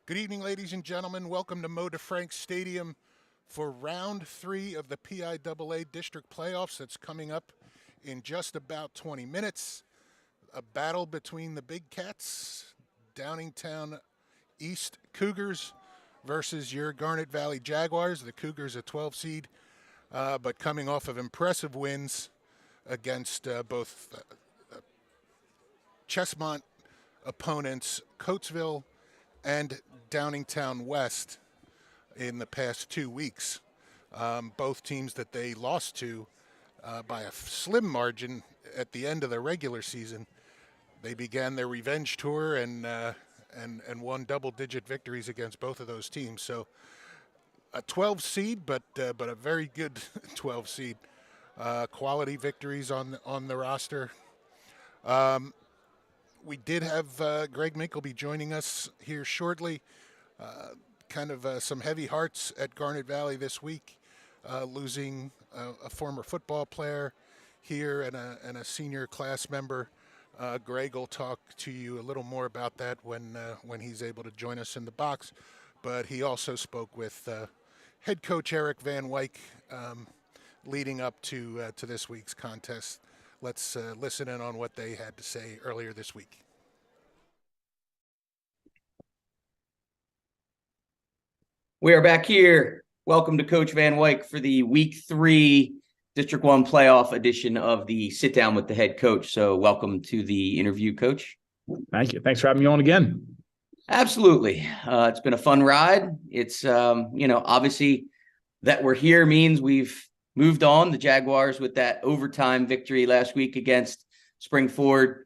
Good evening, ladies and gentlemen. Welcome to Mo DeFrank Stadium for round 3 of the PIAA District Playoffs that's coming up in just about 20 minutes. A battle between the Big Cats, Downingtown East Cougars versus your Garnet Valley Jaguars. The Cougars a 12 seed, but coming off of impressive wins against both Chestmont opponents, Coatesville and Downingtown West in the past 2 weeks. Both teams that they lost to by a slim margin at the end of the regular season. They began their revenge tour and won double-digit victories against both of those teams. So a 12 seed, but a very good 12 seed. Quality victories on the roster. We did have Greg Minkleby joining us here shortly. Some heavy hearts at Garnet Valley this week, losing a former football player here and a senior class member. Greg will talk to you a little more about that when he's able to join us in the box. But he also spoke with head coach Eric Van Wyk leading up to this week's contest. Let's listen in on what they had to say earlier this week. We are back here. Welcome to Coach Van Wyk for the Week 3 District 1 playoff edition of the Sit Down with the Head Coach. So welcome to the interview, Coach. Thank you. Thanks for having me on again. Absolutely. It's been a fun ride. It's, obviously that we're here means we've moved on. The Jaguars with that overtime victory last week against Springford.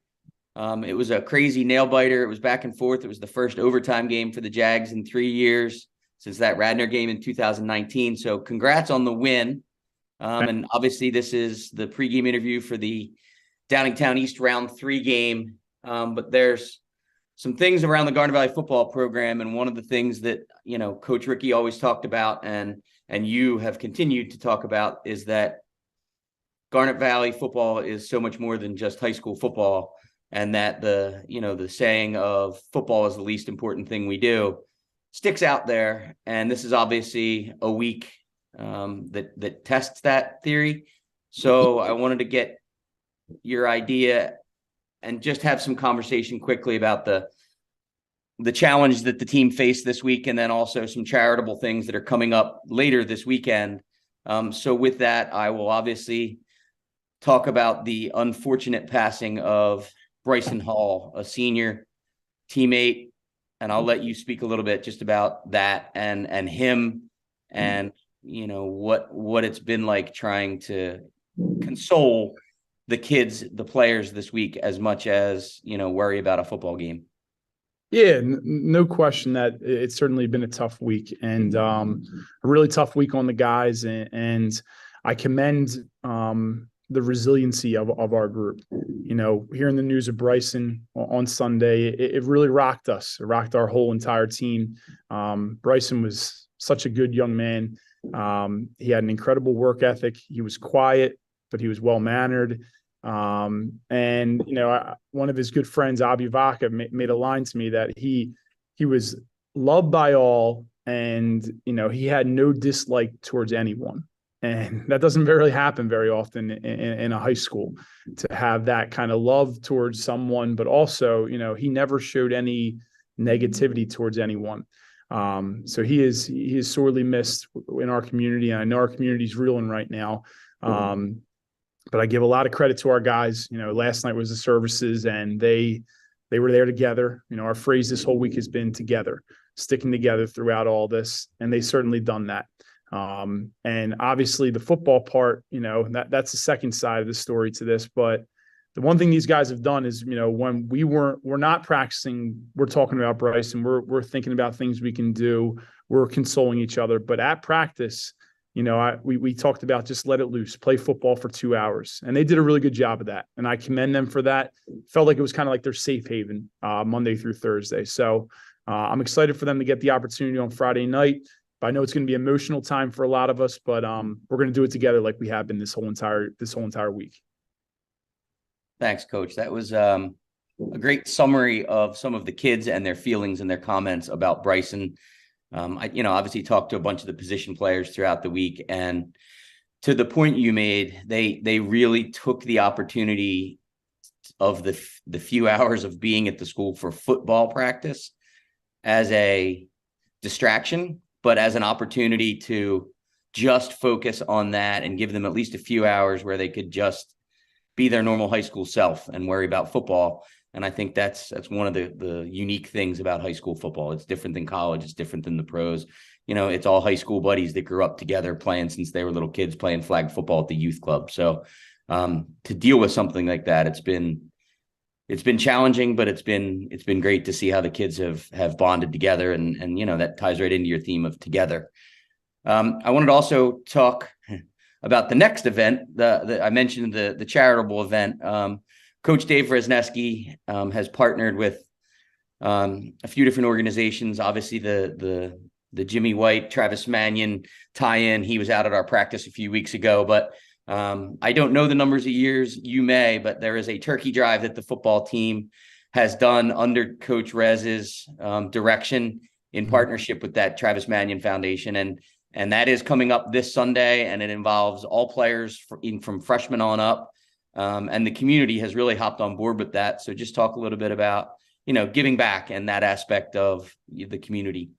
It was a crazy nail biter. It was back and forth. It was the first overtime game for the Jags in 3 years since that Radnor game in 2019. So congrats on the win. And obviously this is the pregame interview for the Downingtown East round 3 game. But there's some things around the Garnet Valley football program. And one of the things that, Coach Ricky always talked about and you have continued to talk about is that Garnet Valley football is so much more than just high school football, and that the saying of football is the least important thing we do sticks out there. And this is obviously a week that tests that theory. So I wanted to get your idea and just have some conversation quickly about the challenge that the team faced this week, and then also some charitable things that are coming up later this weekend. So with that, I will obviously talk about the unfortunate passing of Bryson Hall, a senior teammate, and I'll let you speak a little bit just about that and him and, what it's been like trying to console the kids, the players this week as much as, worry about a football game. Yeah, no question that it's certainly been a tough week, and a really tough week on the guys. And I commend the resiliency of our group. Hearing the news of Bryson on Sunday, it really rocked us. It rocked our whole entire team. Bryson was such a good young man. He had an incredible work ethic. He was quiet, but he was well-mannered. And one of his good friends, Abu Vaca, made a line to me that he was loved by all, and he had no dislike towards anyone, and that doesn't really happen very often in a high school, to have that kind of love towards someone, but also he never showed any negativity towards anyone. So he is sorely missed in our community, and I know our community is reeling right now. But I give a lot of credit to our guys. Last night was the services, and they were there together. Our phrase this whole week has been together, sticking together throughout all this, and they certainly done that. And obviously the football part, that's the second side of the story to this. But the one thing these guys have done is, when we're not practicing, we're talking about Bryson, we're thinking about things we can do, we're consoling each other. But at practice, we talked about just let it loose, play football for 2 hours. And they did a really good job of that. And I commend them for that. Felt like it was kind of like their safe haven Monday through Thursday. So I'm excited for them to get the opportunity on Friday night. But I know it's going to be an emotional time for a lot of us, but we're going to do it together like we have been this whole entire week. Thanks, Coach. That was a great summary of some of the kids and their feelings and their comments about Bryson. I obviously talked to a bunch of the position players throughout the week, and to the point you made, they really took the opportunity of the few hours of being at the school for football practice as a distraction, but as an opportunity to just focus on that and give them at least a few hours where they could just be their normal high school self and worry about football. And I think that's one of the unique things about high school football. It's different than college. It's different than the pros. It's all high school buddies that grew up together playing since they were little kids, playing flag football at the youth club. So to deal with something like that, it's been challenging, but it's been great to see how the kids have bonded together, and that ties right into your theme of together. I wanted to also talk about the next event. I mentioned the charitable event. Coach Dave Resneski has partnered with a few different organizations. Obviously, the Jimmy White, Travis Mannion tie-in. He was out at our practice a few weeks ago, but I don't know the numbers of years. You may, but there is a turkey drive that the football team has done under Coach Rez's direction in partnership with that Travis Mannion Foundation. And that is coming up this Sunday, and it involves all players from freshmen on up. And the community has really hopped on board with that. So just talk a little bit about, giving back and that aspect of the community.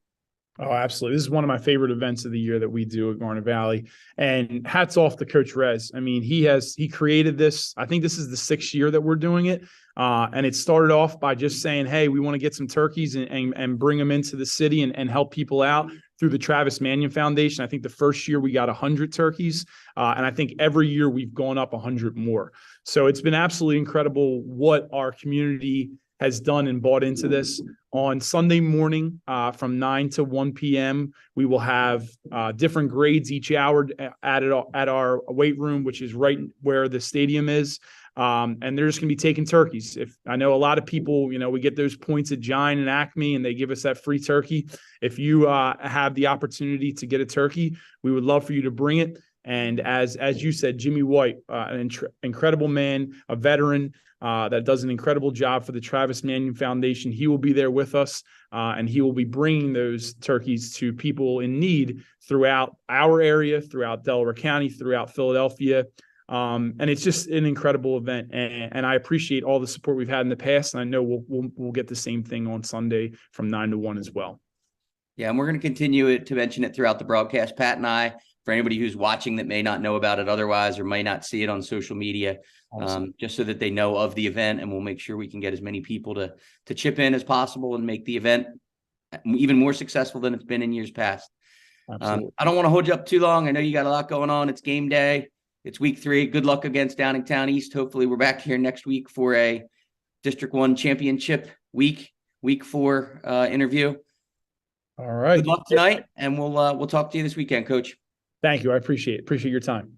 Oh, absolutely. This is one of my favorite events of the year that we do at Garnet Valley. And hats off to Coach Rez. I mean, he created this. I think this is the 6th year that we're doing it. And it started off by just saying, hey, we want to get some turkeys and bring them into the city and help people out through the Travis Mannion Foundation. I think the first year we got 100 turkeys. And I think every year we've gone up 100 more. So it's been absolutely incredible what our community has done and bought into this. On Sunday morning from 9 to 1 p.m., we will have different grades each hour at our weight room, which is right where the stadium is. And they're just going to be taking turkeys. If I know a lot of people, we get those points at Giant and Acme, and they give us that free turkey. If you have the opportunity to get a turkey, we would love for you to bring it. And as you said, Jimmy White, an incredible man, a veteran that does an incredible job for the Travis Mannion Foundation. He will be there with us, and he will be bringing those turkeys to people in need throughout our area, throughout Delaware County, throughout Philadelphia. And it's just an incredible event, and I appreciate all the support we've had in the past, and I know we'll get the same thing on Sunday from 9 to 1 as well. Yeah, and we're going to continue to mention it throughout the broadcast, Pat and I, for anybody who's watching that may not know about it otherwise or may not see it on social media, just so that they know of the event, and we'll make sure we can get as many people to chip in as possible and make the event even more successful than it's been in years past. I don't want to hold you up too long. I know you got a lot going on. It's game day. It's week 3. Good luck against Downingtown East. Hopefully we're back here next week for a District 1 championship week 4 interview. All right. Good luck tonight, and we'll talk to you this weekend, Coach. Thank you. I appreciate it. Appreciate your time.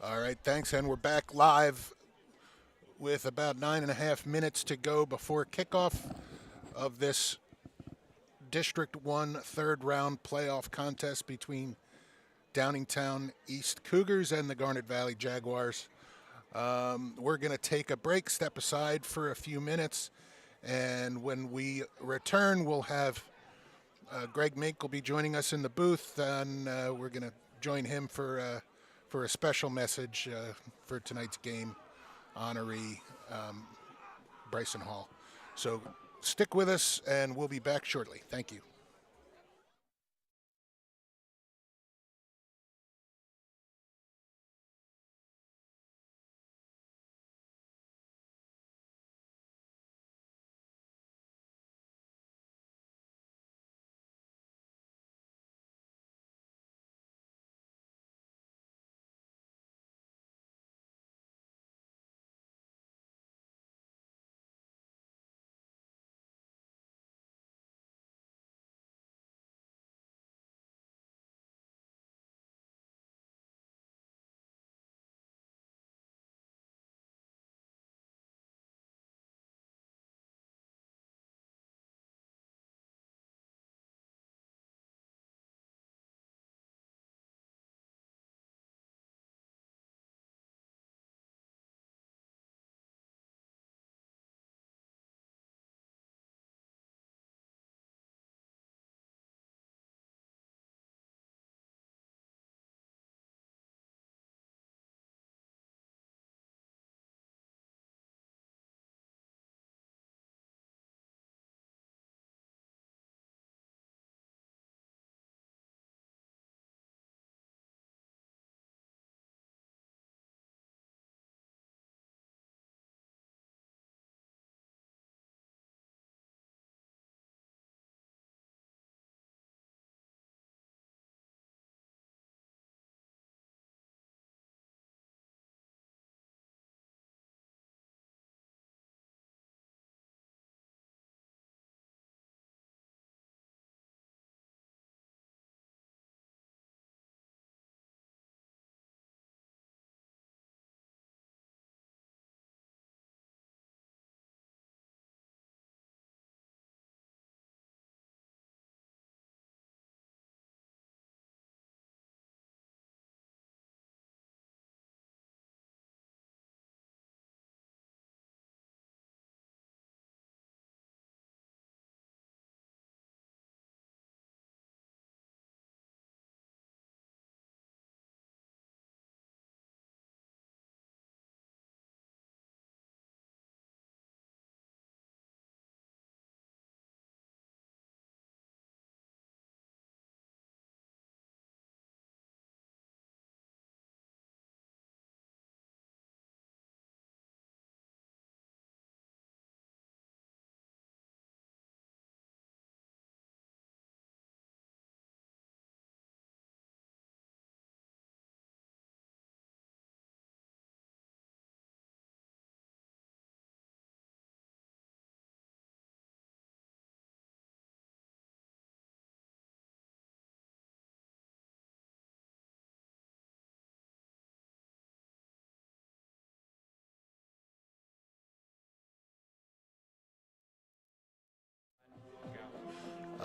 All right, thanks. And we're back live with about 9.5 minutes to go before kickoff of this District 1 third round playoff contest between Downingtown East Cougars and the Garnet Valley Jaguars. We're going to take a break, step aside for a few minutes, and when we return, we'll have Greg Mink will be joining us in the booth, and we're going to join him for a special message for tonight's game, honoree Bryson Hall. So stick with us, and we'll be back shortly. Thank you.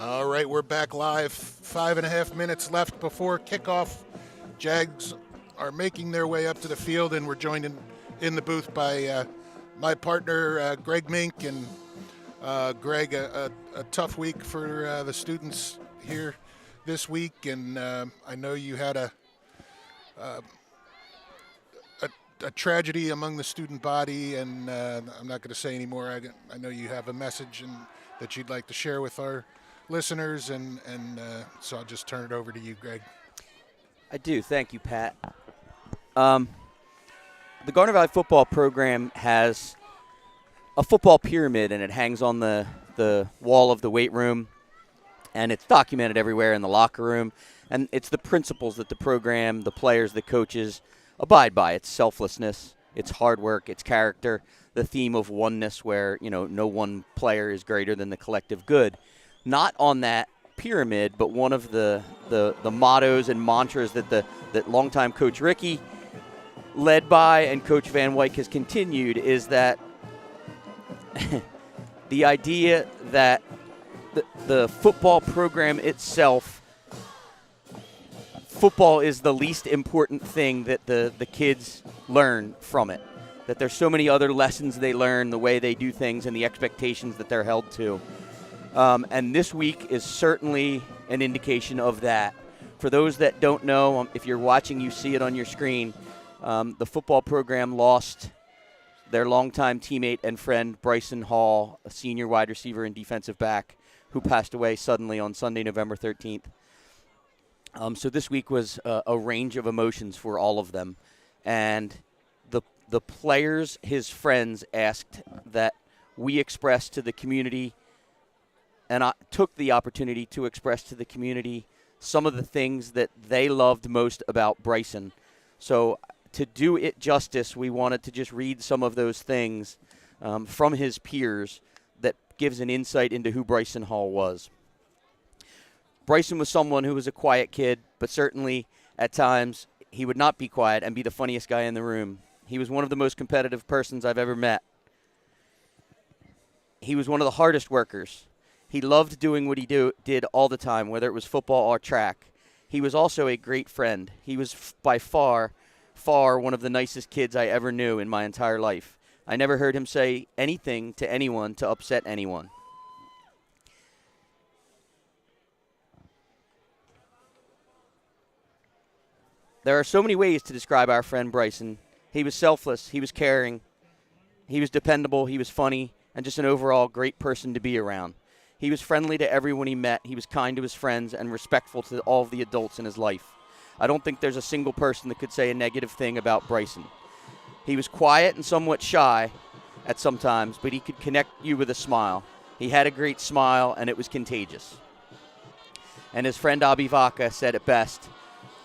All right, we're back live. 5.5 minutes left before kickoff. Jags are making their way up to the field, and we're joined in the booth by my partner, Greg Mink. And Greg, a tough week for the students here this week, and I know you had a tragedy among the student body, and I'm not going to say any more. I know you have a message that you'd like to share with our listeners, and so I'll just turn it over to you, Greg. I do. Thank you, Pat. The Garnet Valley football program has a football pyramid, and it hangs on the wall of the weight room, and it's documented everywhere in the locker room. And it's the principles that the program, the players, the coaches abide by. It's selflessness, it's hard work, it's character, the theme of oneness where, no one player is greater than the collective good. Not on that pyramid, but one of the mottos and mantras that longtime Coach Ricky led by and Coach Van Wyk has continued is that the idea that the football program itself, football is the least important thing that the kids learn from it. That there's so many other lessons they learn, the way they do things and the expectations that they're held to. And this week is certainly an indication of that. For those that don't know, if you're watching, you see it on your screen. The football program lost their longtime teammate and friend, Bryson Hall, a senior wide receiver and defensive back, who passed away suddenly on Sunday, November 13th. So this week was a range of emotions for all of them. And the players, his friends, asked that we express to the community, and I took the opportunity to express to the community some of the things that they loved most about Bryson. So to do it justice, we wanted to just read some of those things from his peers that gives an insight into who Bryson Hall was. Bryson was someone who was a quiet kid, but certainly at times he would not be quiet and be the funniest guy in the room. He was one of the most competitive persons I've ever met. He was one of the hardest workers. He loved doing what he did all the time, whether it was football or track. He was also a great friend. He was by far one of the nicest kids I ever knew in my entire life. I never heard him say anything to anyone to upset anyone. There are so many ways to describe our friend Bryson. He was selfless, he was caring, he was dependable, he was funny, and just an overall great person to be around. He was friendly to everyone he met, he was kind to his friends, and respectful to all of the adults in his life. I don't think there's a single person that could say a negative thing about Bryson. He was quiet and somewhat shy at some times, but he could connect you with a smile. He had a great smile, and it was contagious. And his friend Abi Vaca said it best: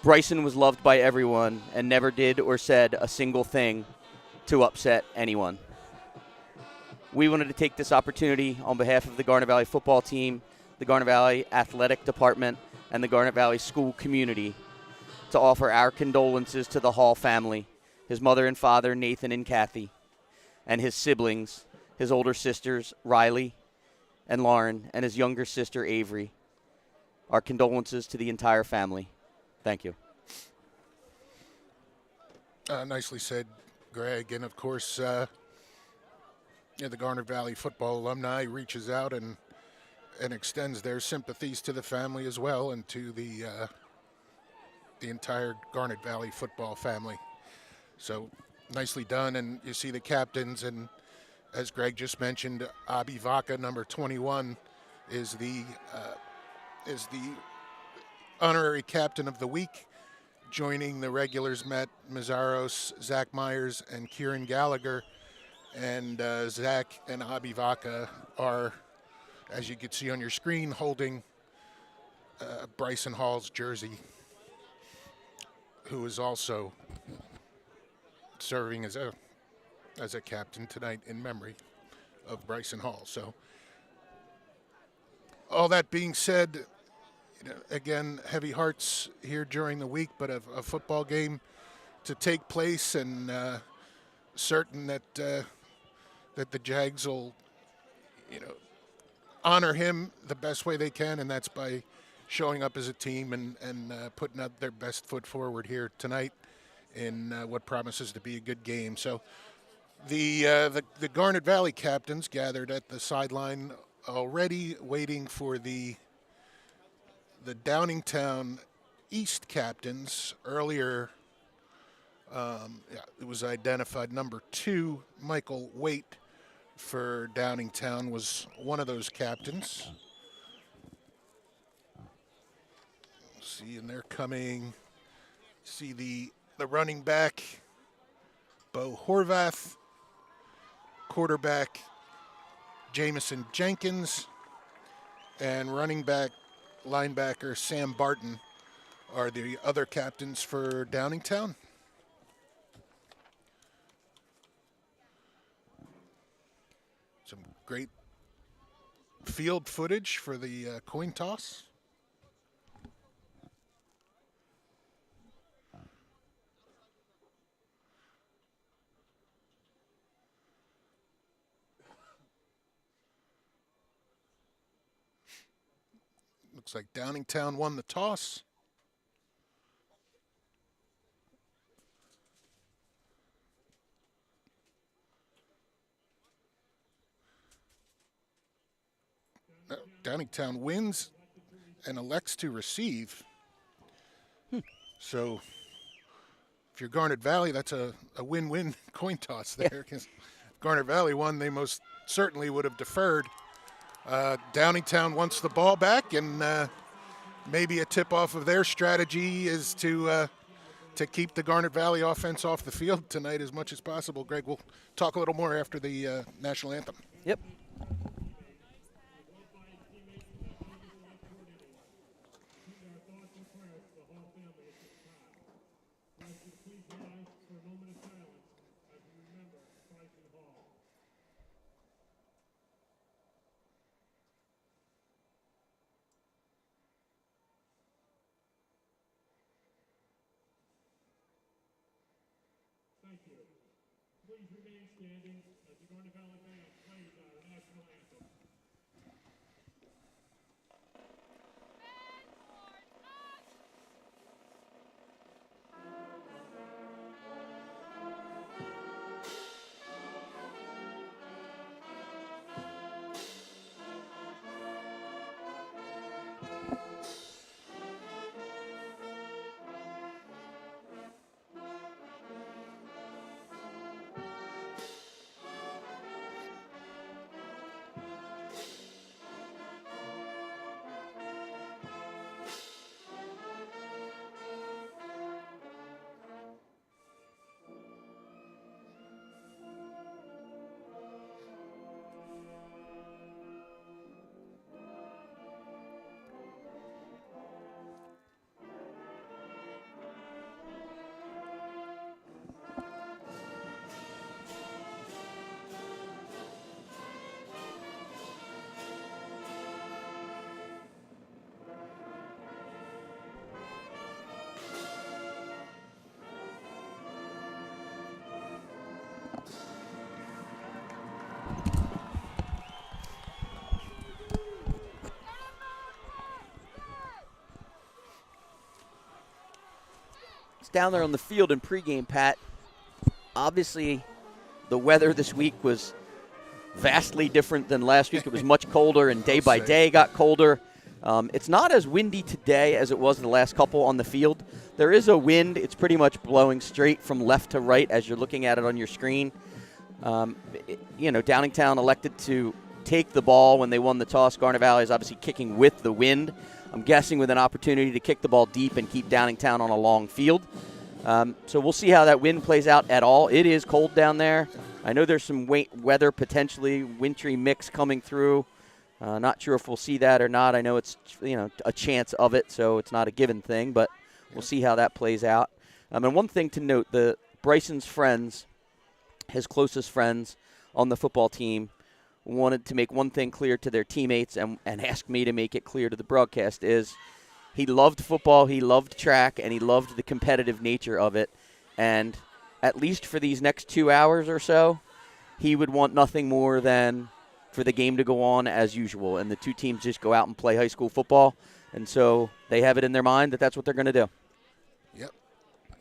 Bryson was loved by everyone and never did or said a single thing to upset anyone. We wanted to take this opportunity on behalf of the Garnet Valley football team, the Garnet Valley athletic department, and the Garnet Valley school community to offer our condolences to the Hall family, his mother and father, Nathan and Kathy, and his siblings, his older sisters, Riley and Lauren, and his younger sister, Avery. Our condolences to the entire family. Thank you. Nicely said, Greg. And, of course, the Garnet Valley football alumni reaches out and extends their sympathies to the family as well, and to the entire Garnet Valley football family. So nicely done. And you see the captains, and as Greg just mentioned, Abi Vaca, number 21, is the honorary captain of the week, joining the regulars Matt Mazzaros, Zach Myers, and Kieran Gallagher. And Zach and Abi Vaca are, as you can see on your screen, holding Bryson Hall's jersey, who is also serving as a captain tonight in memory of Bryson Hall. So all that being said, again, heavy hearts here during the week, but a football game to take place, and certain that the Jags will, honor him the best way they can, and that's by showing up as a team and putting out their best foot forward here tonight in what promises to be a good game. So the Garnet Valley captains gathered at the sideline already, waiting for the Downingtown East captains. Earlier, it was identified number 2, Michael Waite for Downingtown, was one of those captains. See, and they're coming. See the running back, Bo Horvath, quarterback, Jamison Jenkins, and running back, linebacker, Sam Barton are the other captains for Downingtown. Some great field footage for the coin toss. Looks like Downingtown won the toss. Downingtown wins and elects to receive. So if you're Garnet Valley, that's a win-win coin toss there, because Garnet Valley won, they most certainly would have deferred. Downingtown wants the ball back, and maybe a tip-off of their strategy is to keep the Garnet Valley offense off the field tonight as much as possible. Greg, we'll talk a little more after the national anthem. Yep. Thank you. Please remain standing as the Garnet Valley Band plays our national anthem. Down there on the field in pregame, Pat. Obviously, the weather this week was vastly different than last week. It was much colder, and day by day got colder. It's not as windy today as it was the last couple on the field. There is a wind. It's pretty much blowing straight from left to right as you're looking at it on your screen. Downingtown elected to take the ball when they won the toss. Garnet Valley is obviously kicking with the wind. I'm guessing with an opportunity to kick the ball deep and keep Downingtown on a long field. So we'll see how that wind plays out at all. It is cold down there. I know there's some weather, potentially wintry mix coming through. Not sure if we'll see that or not. I know it's a chance of it, so it's not a given thing, but we'll see how that plays out. And one thing to note, Bryson's friends, his closest friends on the football team, wanted to make one thing clear to their teammates and ask me to make it clear to the broadcast is he loved football, he loved track, and he loved the competitive nature of it. And at least for these next 2 hours or so, he would want nothing more than for the game to go on as usual, and the two teams just go out and play high school football, and so they have it in their mind that that's what they're going to do. Yep.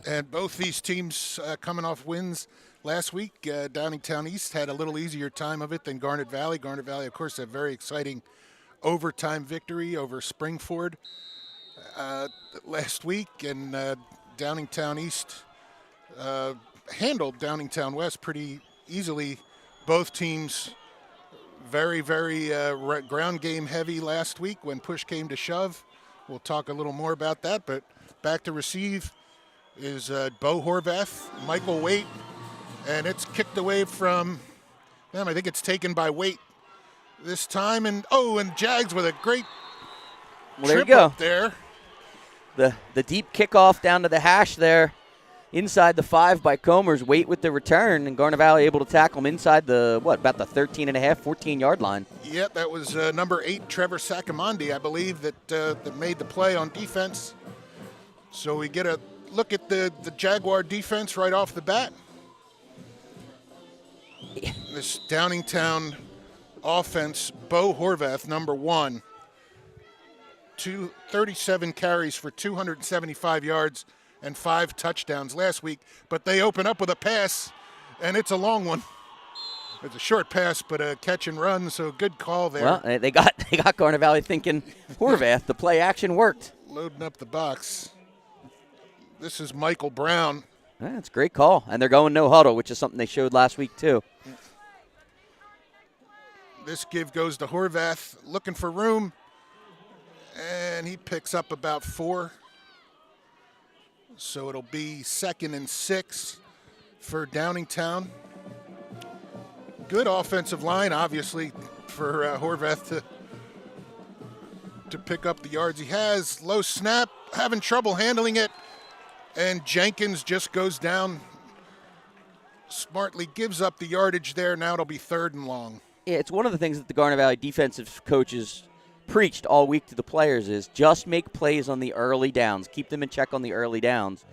And both these teams coming off wins last week. Downingtown East had a little easier time of it than Garnet Valley. Garnet Valley, of course, a very exciting overtime victory over Springford last week, and Downingtown East handled Downingtown West pretty easily. Both teams very, very ground game heavy last week when push came to shove. We'll talk a little more about that, but back to receive is Bo Horvath, Michael Waite, and it's kicked away from them. I think it's taken by Waite this time, and Jags with a great There you trip go. up there. The deep kickoff down to the hash there, inside the 5 by Comers. Waite with the return, and Garnet Valley able to tackle him inside the, about the 13.5, 14-yard line. Yep, that was number 8, Trevor Sacamandi, I believe, that made the play on defense. So we get a look at the Jaguar defense right off the bat. This Downingtown offense, Bo Horvath, number 1. 37 carries for 275 yards and 5 touchdowns last week. But they open up with a pass, and it's a long one. It's a short pass, but a catch and run, so good call there. Well, they got Garnet Valley thinking, Horvath, the play action worked. Loading up the box. This is Michael Brown. That's a great call. And they're going no huddle, which is something they showed last week too. This give goes to Horvath, looking for room, and he picks up about 4. So it'll be 2nd and 6 for Downingtown. Good offensive line, obviously, for Horvath to pick up the yards he has. Low snap, having trouble handling it, and Jenkins just goes down, smartly gives up the yardage there. Now it'll be 3rd and long. Yeah, it's one of the things that the Garnet Valley defensive coaches preached all week to the players is just make plays on the early downs. Keep them in check on the early downs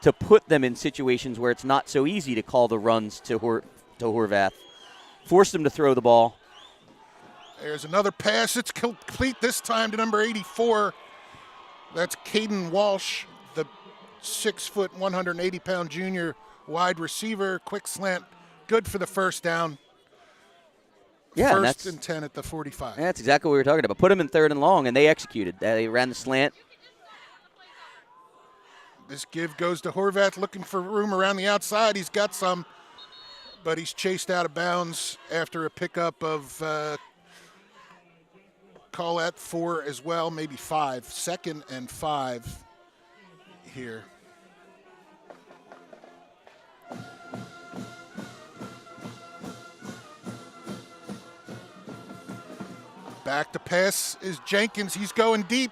to put them in situations where it's not so easy to call the runs to Horvath. Force them to throw the ball. There's another pass. It's complete this time to number 84. That's Caden Walsh, the 6', 180-pound junior wide receiver. Quick slant, good for the first down. Yeah, First and 10 at the 45. That's exactly what we were talking about. Put them in 3rd and long, and they executed. They ran the slant. This give goes to Horvath, looking for room around the outside. He's got some, but he's chased out of bounds after a pickup of, call that 4 as well, maybe 5. 2nd and 5 here. Back to pass is Jenkins. He's going deep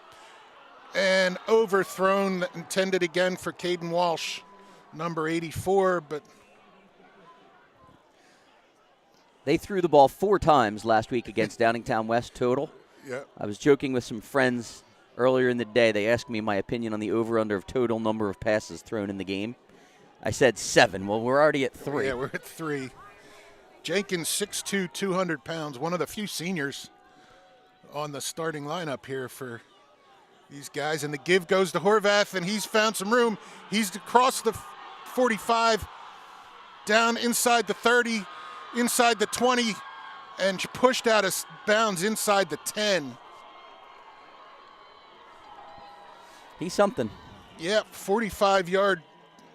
and overthrown, intended again for Caden Walsh, number 84, but They threw the ball 4 times last week against Downingtown West total. yeah. I was joking with some friends earlier in the day. They asked me my opinion on the over-under of total number of passes thrown in the game. I said 7. Well, we're already at 3. Yeah, we're at 3. Jenkins, 6'2", 200 pounds, one of the few seniors on the starting lineup here for these guys. And the give goes to Horvath, and he's found some room. He's across the 45, down inside the 30, inside the 20, and pushed out of bounds inside the 10. He's something. Yep, 45-yard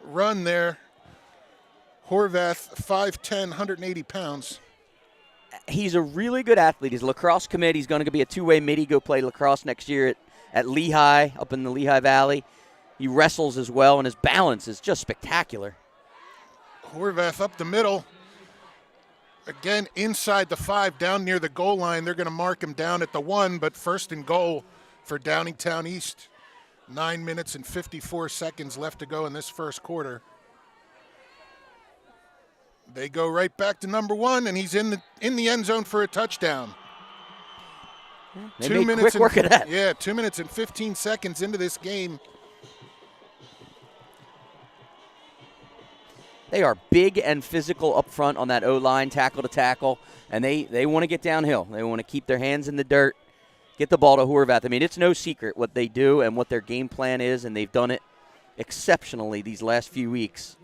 run there. Horvath, 5'10", 180 pounds. He's a really good athlete. He's a lacrosse commit. He's going to be a 2-way midi, go play lacrosse next year at Lehigh, up in the Lehigh Valley. He wrestles as well, and his balance is just spectacular. Horvath up the middle. Again, inside the 5, down near the goal line. They're going to mark him down at the 1, but 1st and goal for Downingtown East. 9 minutes and 54 seconds left to go in this first quarter. They go right back to number 1, and he's in the end zone for a touchdown. They made quick work of that. Yeah, 2 minutes and 15 seconds into this game. They are big and physical up front on that O-line, tackle to tackle, and they want to get downhill. They want to keep their hands in the dirt, get the ball to Horvath. I mean, it's no secret what they do and what their game plan is, and they've done it exceptionally these last few weeks.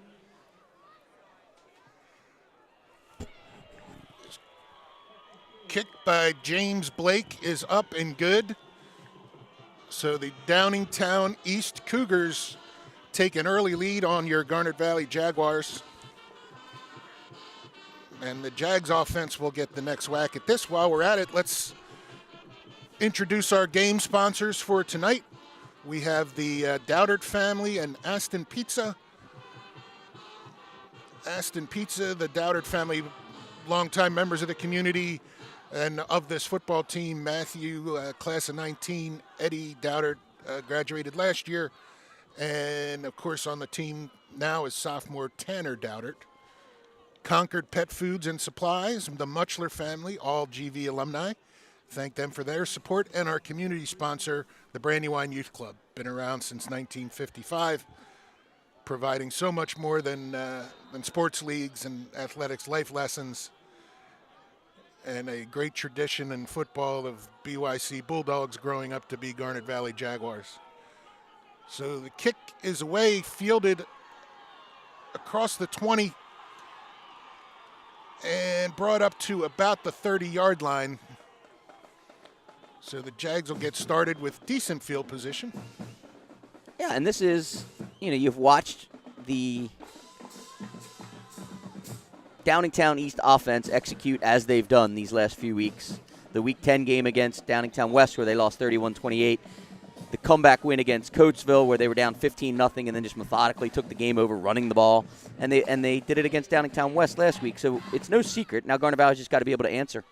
Kick by James Blake is up and good. So the Downingtown East Cougars take an early lead on your Garnet Valley Jaguars. And the Jags offense will get the next whack at this. While we're at it, let's introduce our game sponsors for tonight. We have the Dowdert family and Aston Pizza. Aston Pizza, the Dowdert family, longtime members of the community and of this football team. Matthew, class of 19, Eddie Dowdert, graduated last year. And, of course, on the team now is sophomore Tanner Dowdert. Concord Pet Foods and Supplies, the Muchler family, all GV alumni. Thank them for their support. And our community sponsor, the Brandywine Youth Club. Been around since 1955, providing so much more than sports leagues and athletics, life lessons, and a great tradition in football of BYC Bulldogs growing up to be Garnet Valley Jaguars. So the kick is away, fielded across the 20, and brought up to about the 30-yard line. So the Jags will get started with decent field position. Yeah, and this is, you've watched the Downingtown East offense execute as they've done these last few weeks. The Week 10 game against Downingtown West where they lost 31-28. The comeback win against Coatesville where they were down 15-0 and then just methodically took the game over running the ball. And they did it against Downingtown West last week. So it's no secret. Now Garnet Valley's just got to be able to answer.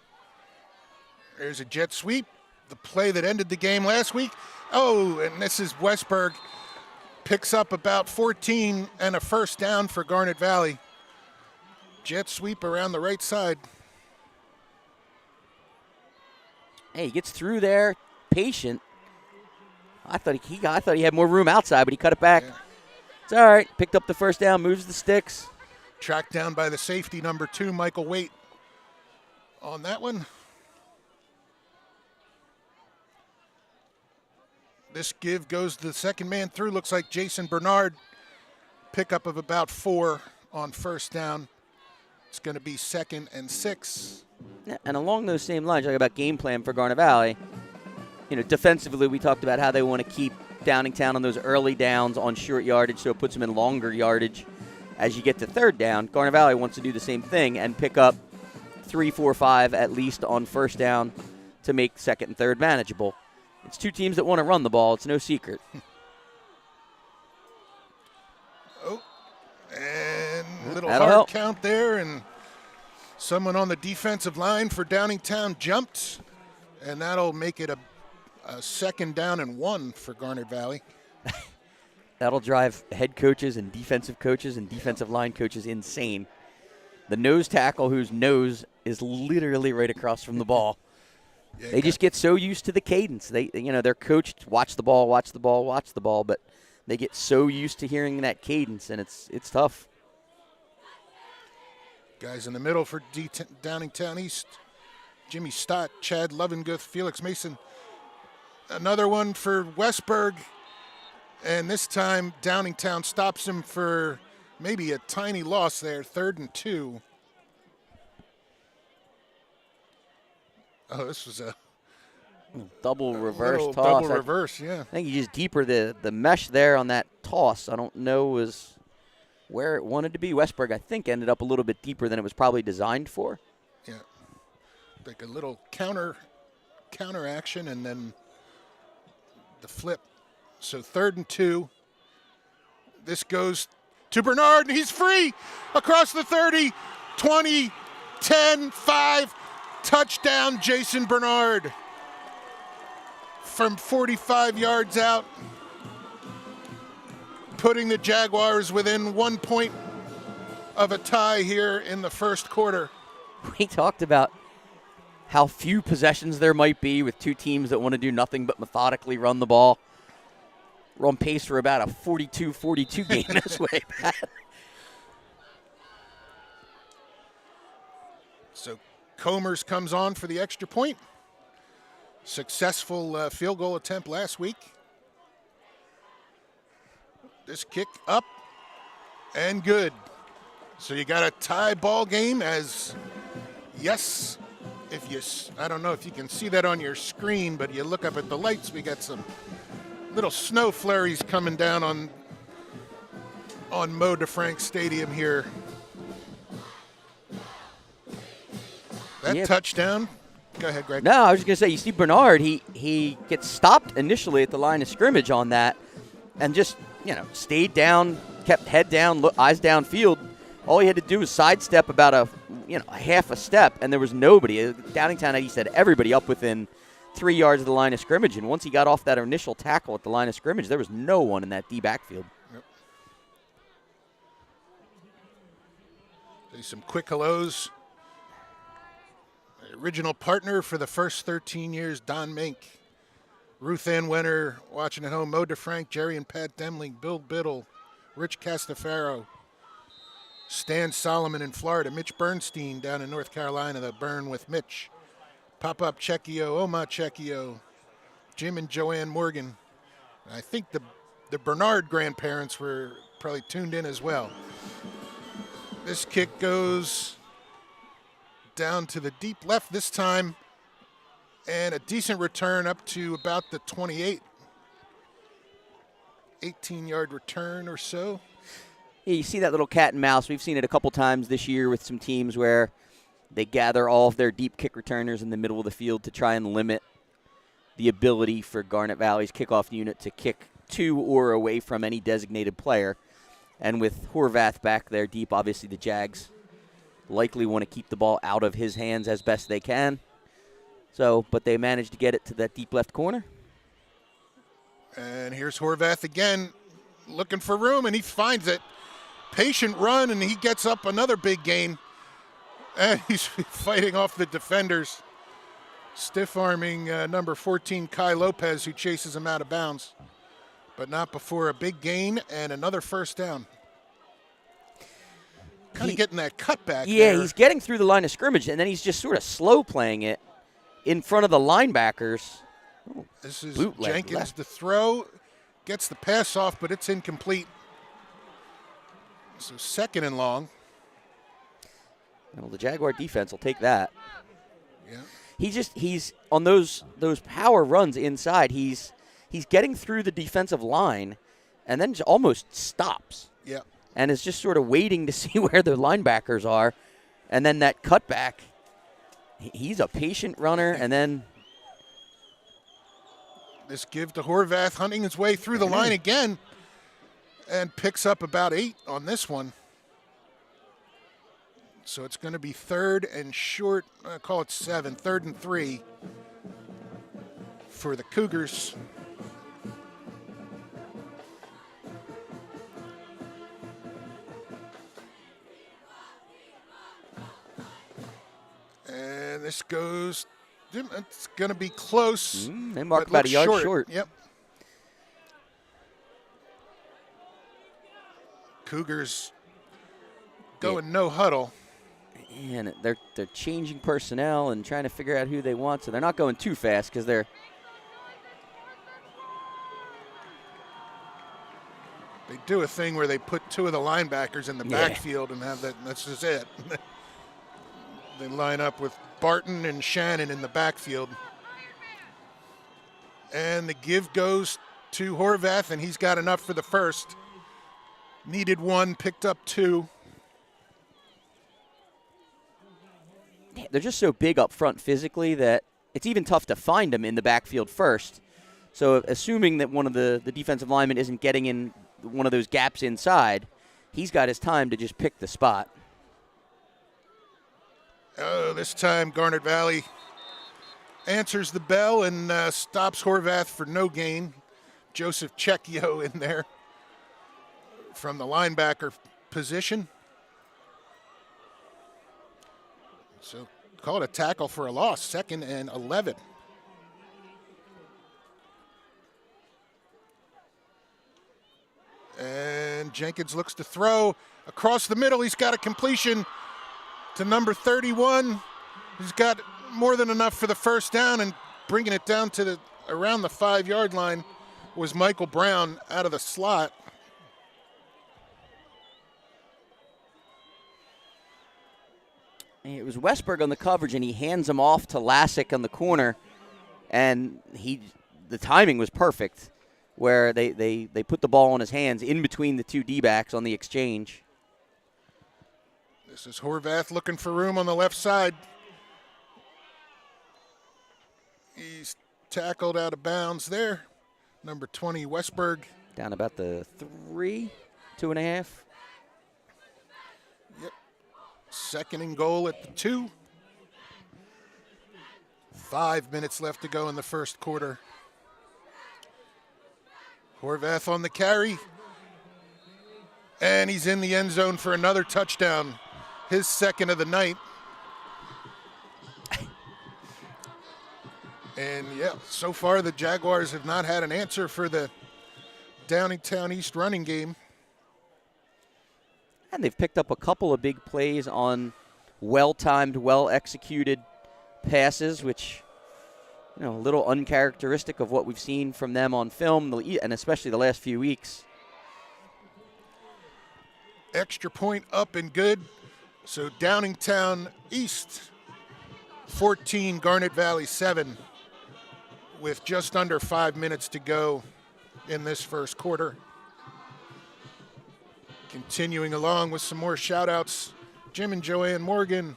There's a jet sweep, the play that ended the game last week. Oh, and this is Westberg. Picks up about 14 and a first down for Garnet Valley. Jet sweep around the right side. Hey, he gets through there, patient. I thought he had more room outside, but he cut it back. Yeah. It's all right. Picked up the first down, moves the sticks. Tracked down by the safety, number 2, Michael Waite, on that one. This give goes to the second man through. Looks like Jason Bernard. Pickup of about 4 on first down. It's going to be 2nd and 6. Yeah, and along those same lines, talking about game plan for Garnet Valley, defensively we talked about how they want to keep Downingtown on those early downs on short yardage so it puts them in longer yardage as you get to third down. Garnet Valley wants to do the same thing and pick up 3, 4, 5 at least on first down to make second and third manageable. It's two teams that want to run the ball. It's no secret. And a little That'll hard help. count there, and someone on the defensive line for Downingtown jumped, and that'll make it a 2nd down and 1 for Garnet Valley. That'll drive head coaches and defensive line coaches insane. The nose tackle whose nose is literally right across from the ball. Yeah, They just get so used to the cadence. They're coached, watch the ball, but they get so used to hearing that cadence, and it's tough. Guys in the middle for Downingtown East. Jimmy Stott, Chad Lovenguth, Felix Mason. Another one for Westberg. And this time Downingtown stops him for maybe a tiny loss there, 3rd and 2. Oh, this was a Double reverse little toss. double reverse, yeah. I think you just deeper the mesh there on that toss. I don't know was where it wanted to be. Westberg, I think, ended up a little bit deeper than it was probably designed for. Yeah. Like a little counter action and then the flip. So 3rd and 2. This goes to Bernard, and he's free across the 30, 20, 10, 5. Touchdown, Jason Bernard. From 45 yards out, putting the Jaguars within 1 point of a tie here in the first quarter. We talked about how few possessions there might be with two teams that want to do nothing but methodically run the ball. We're on pace for about a 42-42 game this way, Pat. So Comers comes on for the extra point. Successful field goal attempt last week. This kick up and good. So you got a tie ball game as, yes, I don't know if you can see that on your screen, but you look up at the lights, we got some little snow flurries coming down on Mo DeFrank Stadium here. That touchdown. Go ahead, Greg. No, I was just going to say, you see Bernard, he gets stopped initially at the line of scrimmage on that and just, stayed down, kept head down, eyes downfield. All he had to do was sidestep about a half a step, and there was nobody. Downingtown, he said, everybody up within 3 yards of the line of scrimmage. And once he got off that initial tackle at the line of scrimmage, there was no one in that D backfield. Yep. Some quick hellos. Original partner for the first 13 years, Don Mink. Ruth Ann Wenner watching at home. Mo DeFrank, Jerry and Pat Demling, Bill Biddle, Rich Castafaro, Stan Solomon in Florida, Mitch Bernstein down in North Carolina, the Burn with Mitch. Pop-Up Checchio, Oma Checchio, Jim and Joanne Morgan. I think the Bernard grandparents were probably tuned in as well. This kick goes down to the deep left this time, and a decent return up to about the 28. 18-yard return or so. Yeah, you see that little cat and mouse. We've seen it a couple times this year with some teams where they gather all of their deep kick returners in the middle of the field to try and limit the ability for Garnet Valley's kickoff unit to kick to or away from any designated player. And with Horvath back there deep, obviously the Jags likely want to keep the ball out of his hands as best they can. So, but they managed to get it to that deep left corner. And here's Horvath again, looking for room, and he finds it. Patient run, and he gets up another big gain. And he's fighting off the defenders. Stiff-arming number 14, Kai Lopez, who chases him out of bounds. But not before a big gain and another first down. Kind of getting that cutback Yeah, there. he's getting through the line of scrimmage, and then he's just sort of slow playing it in front of the linebackers. Oh, this is bootleg Jenkins left. to throw. Gets the pass off, but it's incomplete. So second and long. Well, the Jaguar defense will take that. Yeah. He's on those power runs inside. He's getting through the defensive line, and then just almost stops. Yeah. And is just sort of waiting to see where the linebackers are, and then that cutback. He's a patient runner, and then this give to Horvath, hunting his way through the line again, and picks up about 8 on this one. So it's going to be third and short. I call it 7. 3rd and 3 for the Cougars. And this goes, it's going to be close. They marked but about a yard looks short. Yep. Cougars going no huddle. And they're changing personnel and trying to figure out who they want, so they're not going too fast because they're. They do a thing where they put 2 of the linebackers in the backfield and have that. And that's just it. They line up with Barton and Shannon in the backfield. And the give goes to Horvath, and he's got enough for the first. Needed 1, picked up 2. They're just so big up front physically that it's even tough to find them in the backfield first. So assuming that one of the defensive linemen isn't getting in one of those gaps inside, he's got his time to just pick the spot. Oh, this time Garnet Valley answers the bell and stops Horvath for no gain. Joseph Checchio in there from the linebacker position. So call it a tackle for a loss, 2nd and 11. And Jenkins looks to throw across the middle. He's got a completion. to number 31, who's got more than enough for the first down, and bringing it down to around the 5-yard line was Michael Brown out of the slot. It was Westberg on the coverage, and he hands him off to Lassick on the corner, and the timing was perfect, where they put the ball in his hands in between the two D-backs on the exchange. This is Horvath looking for room on the left side. He's tackled out of bounds there. Number 20, Westberg. Down about the 2.5. Yep. Second and goal at the 2. 5 minutes left to go in the first quarter. Horvath on the carry. And he's in the end zone for another touchdown. His second of the night. And yeah, so far the Jaguars have not had an answer for the Downingtown East running game. And they've picked up a couple of big plays on well-timed, well-executed passes, which, a little uncharacteristic of what we've seen from them on film, and especially the last few weeks. Extra point up and good. So Downingtown East 14, Garnet Valley 7, with just under 5 minutes to go in this first quarter. Continuing along with some more shout-outs, Jim and Joanne Morgan,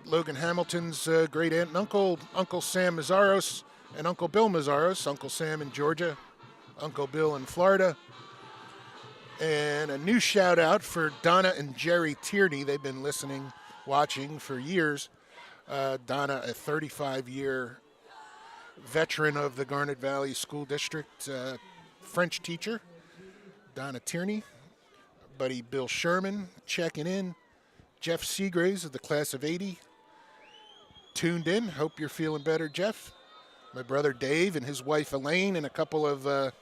Logan Hamilton's great aunt and uncle, Uncle Sam Mazzaros and Uncle Bill Mazzaros, Uncle Sam in Georgia, Uncle Bill in Florida. And a new shout-out for Donna and Jerry Tierney. They've been listening, watching for years. Donna, a 35-year veteran of the Garnet Valley School District, French teacher. Donna Tierney. Buddy Bill Sherman checking in. Jeff Seagraves of the class of 80 tuned in. Hope you're feeling better, Jeff. My brother Dave and his wife Elaine, and a couple of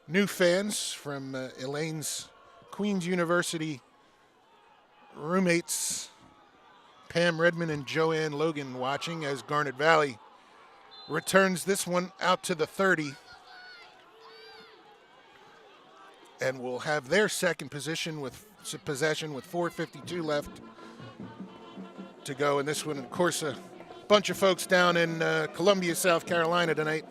new fans from Elaine's Queen's University roommates, Pam Redmond and Joanne Logan, watching as Garnet Valley returns this one out to the 30. And will have their second possession with 4:52 left to go. And this one, of course, a bunch of folks down in Columbia, South Carolina tonight.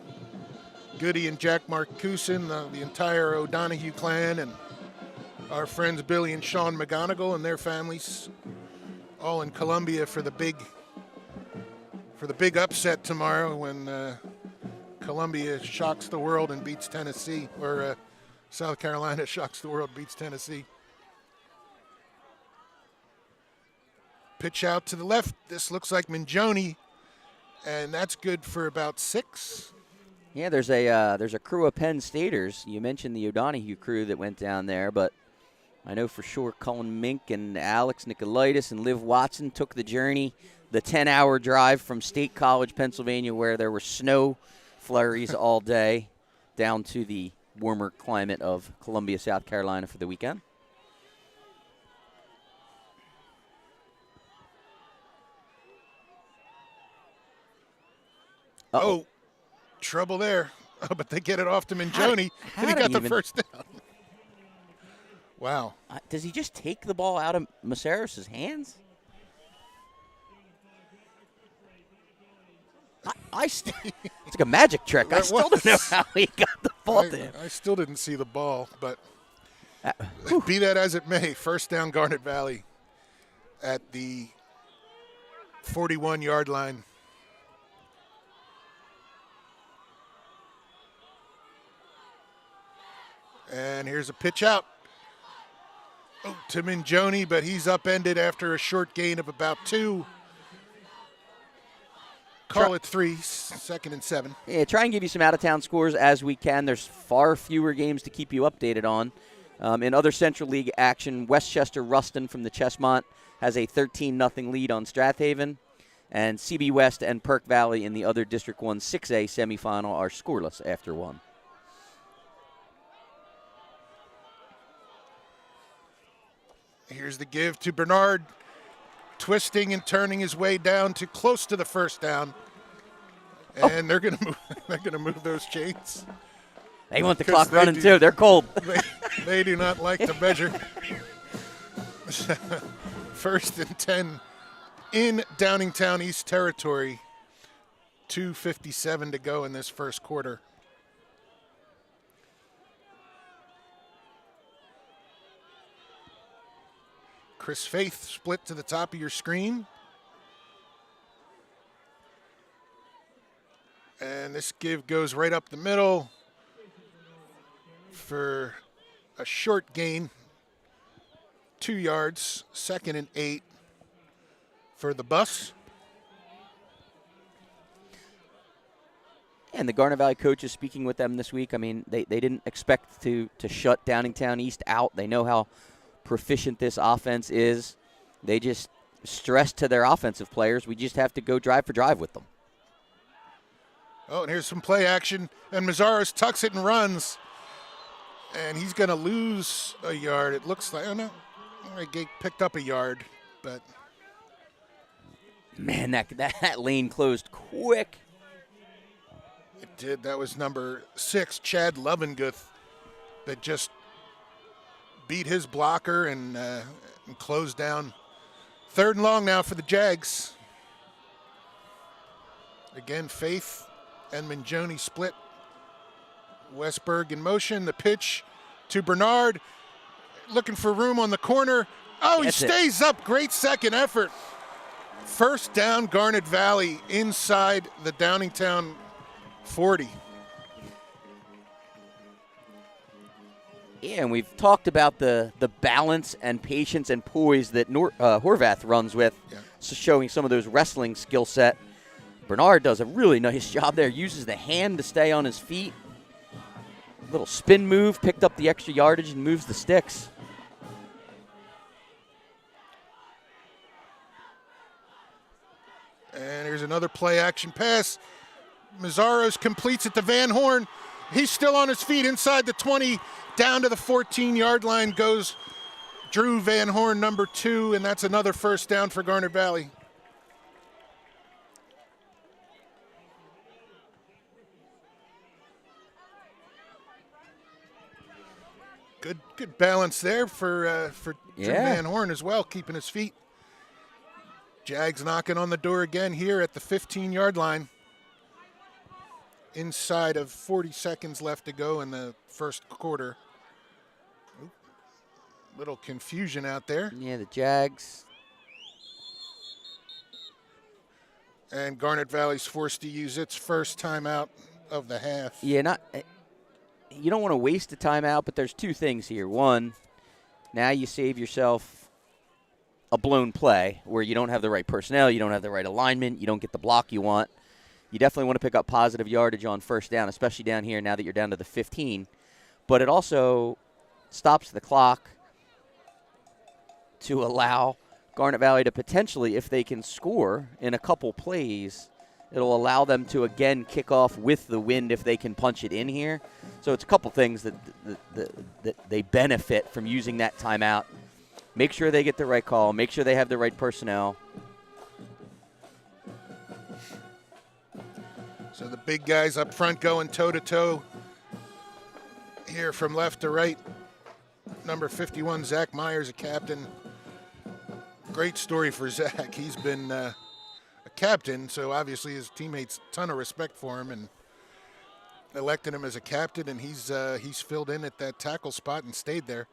Goody and Jack Marcuson, the entire O'Donohue clan, and our friends Billy and Sean McGonigal and their families, all in Columbia for the big upset tomorrow when Columbia shocks the world and beats Tennessee, or South Carolina shocks the world, beats Tennessee. Pitch out to the left. This looks like Mingione, and that's good for about 6. Yeah, there's a crew of Penn Staters. You mentioned the O'Donohue crew that went down there, but I know for sure Cullen Mink and Alex Nicolaitis and Liv Watson took the journey, the 10-hour drive from State College, Pennsylvania, where there were snow flurries all day, down to the warmer climate of Columbia, South Carolina for the weekend. Oh, trouble there. Oh, but they get it off to Mingione, and he got the first down. Wow. Does he just take the ball out of Maceros' hands? It's like a magic trick. I still don't know how he got the ball to him. I still didn't see the ball, but be that as it may, first down Garnet Valley at the 41-yard line. And here's a pitch out to Mingione, but he's upended after a short gain of about 2. Call it 3, 2nd and 7. Yeah, try and give you some out-of-town scores as we can. There's far fewer games to keep you updated on. In other Central League action, Westchester Ruston from the Chesmont has a 13-0 lead on Strathaven. And CB West and Perk Valley in the other District 1 6A semifinal are scoreless after 1. Here's the give to Bernard. twisting and turning his way down to close to the first down. And they're gonna move. They're gonna move those chains. They want the 'Cause clock they running do. too. They're cold. They do not like to measure. 1st and 10 in Downingtown East territory. 2:57 to go in this first quarter. Chris Faith split to the top of your screen. And this give goes right up the middle for a short gain. 2 yards, 2nd and 8 for the bus. And the Garnet Valley coaches speaking with them this week, I mean, they didn't expect to shut Downingtown East out. They know how proficient this offense is. They just stressed to their offensive players, we just have to go drive for drive with them. Oh, and here's some play action, and Mazzaros tucks it and runs. And he's going to lose a yard. It looks like, oh no, he picked up a yard, but. Man, that lane closed quick. It did. That was number 6, Chad Lovenguth, that just beat his blocker and closed down. 3rd and long now for the Jags. Again, Faith and Minjoni split. Westberg in motion. The pitch to Bernard. Looking for room on the corner. Oh, he stays up. Great second effort. 1st down, Garnet Valley inside the Downingtown 40. Yeah, and we've talked about the balance and patience and poise that Horvath runs with, so showing some of those wrestling skill set. Bernard does a really nice job there, uses the hand to stay on his feet. Little spin move, picked up the extra yardage and moves the sticks. And here's another play action pass. Mazzaros completes it to Van Horn. He's still on his feet inside the 20, down to the 14-yard line goes Drew Van Horn, number 2, and that's another 1st down for Garnet Valley. Good balance there for Drew Van Horn as well, keeping his feet. Jags knocking on the door again here at the 15-yard line. Inside of 40 seconds left to go in the first quarter. Oop. Little confusion out there. Yeah, the Jags. And Garnet Valley's forced to use its first timeout of the half. Yeah, you don't want to waste a timeout, but there's 2 things here. One, now you save yourself a blown play where you don't have the right personnel, you don't have the right alignment, you don't get the block you want. You definitely want to pick up positive yardage on 1st down, especially down here now that you're down to the 15. But it also stops the clock to allow Garnet Valley to potentially, if they can score in a couple plays, it'll allow them to, again, kick off with the wind if they can punch it in here. So it's a couple things that they benefit from using that timeout. Make sure they get the right call. Make sure they have the right personnel. So the big guys up front going toe-to-toe here from left to right. Number 51, Zach Myers, a captain. Great story for Zach. He's been a captain, so obviously his teammates ton of respect for him and elected him as a captain, and he's filled in at that tackle spot and stayed there.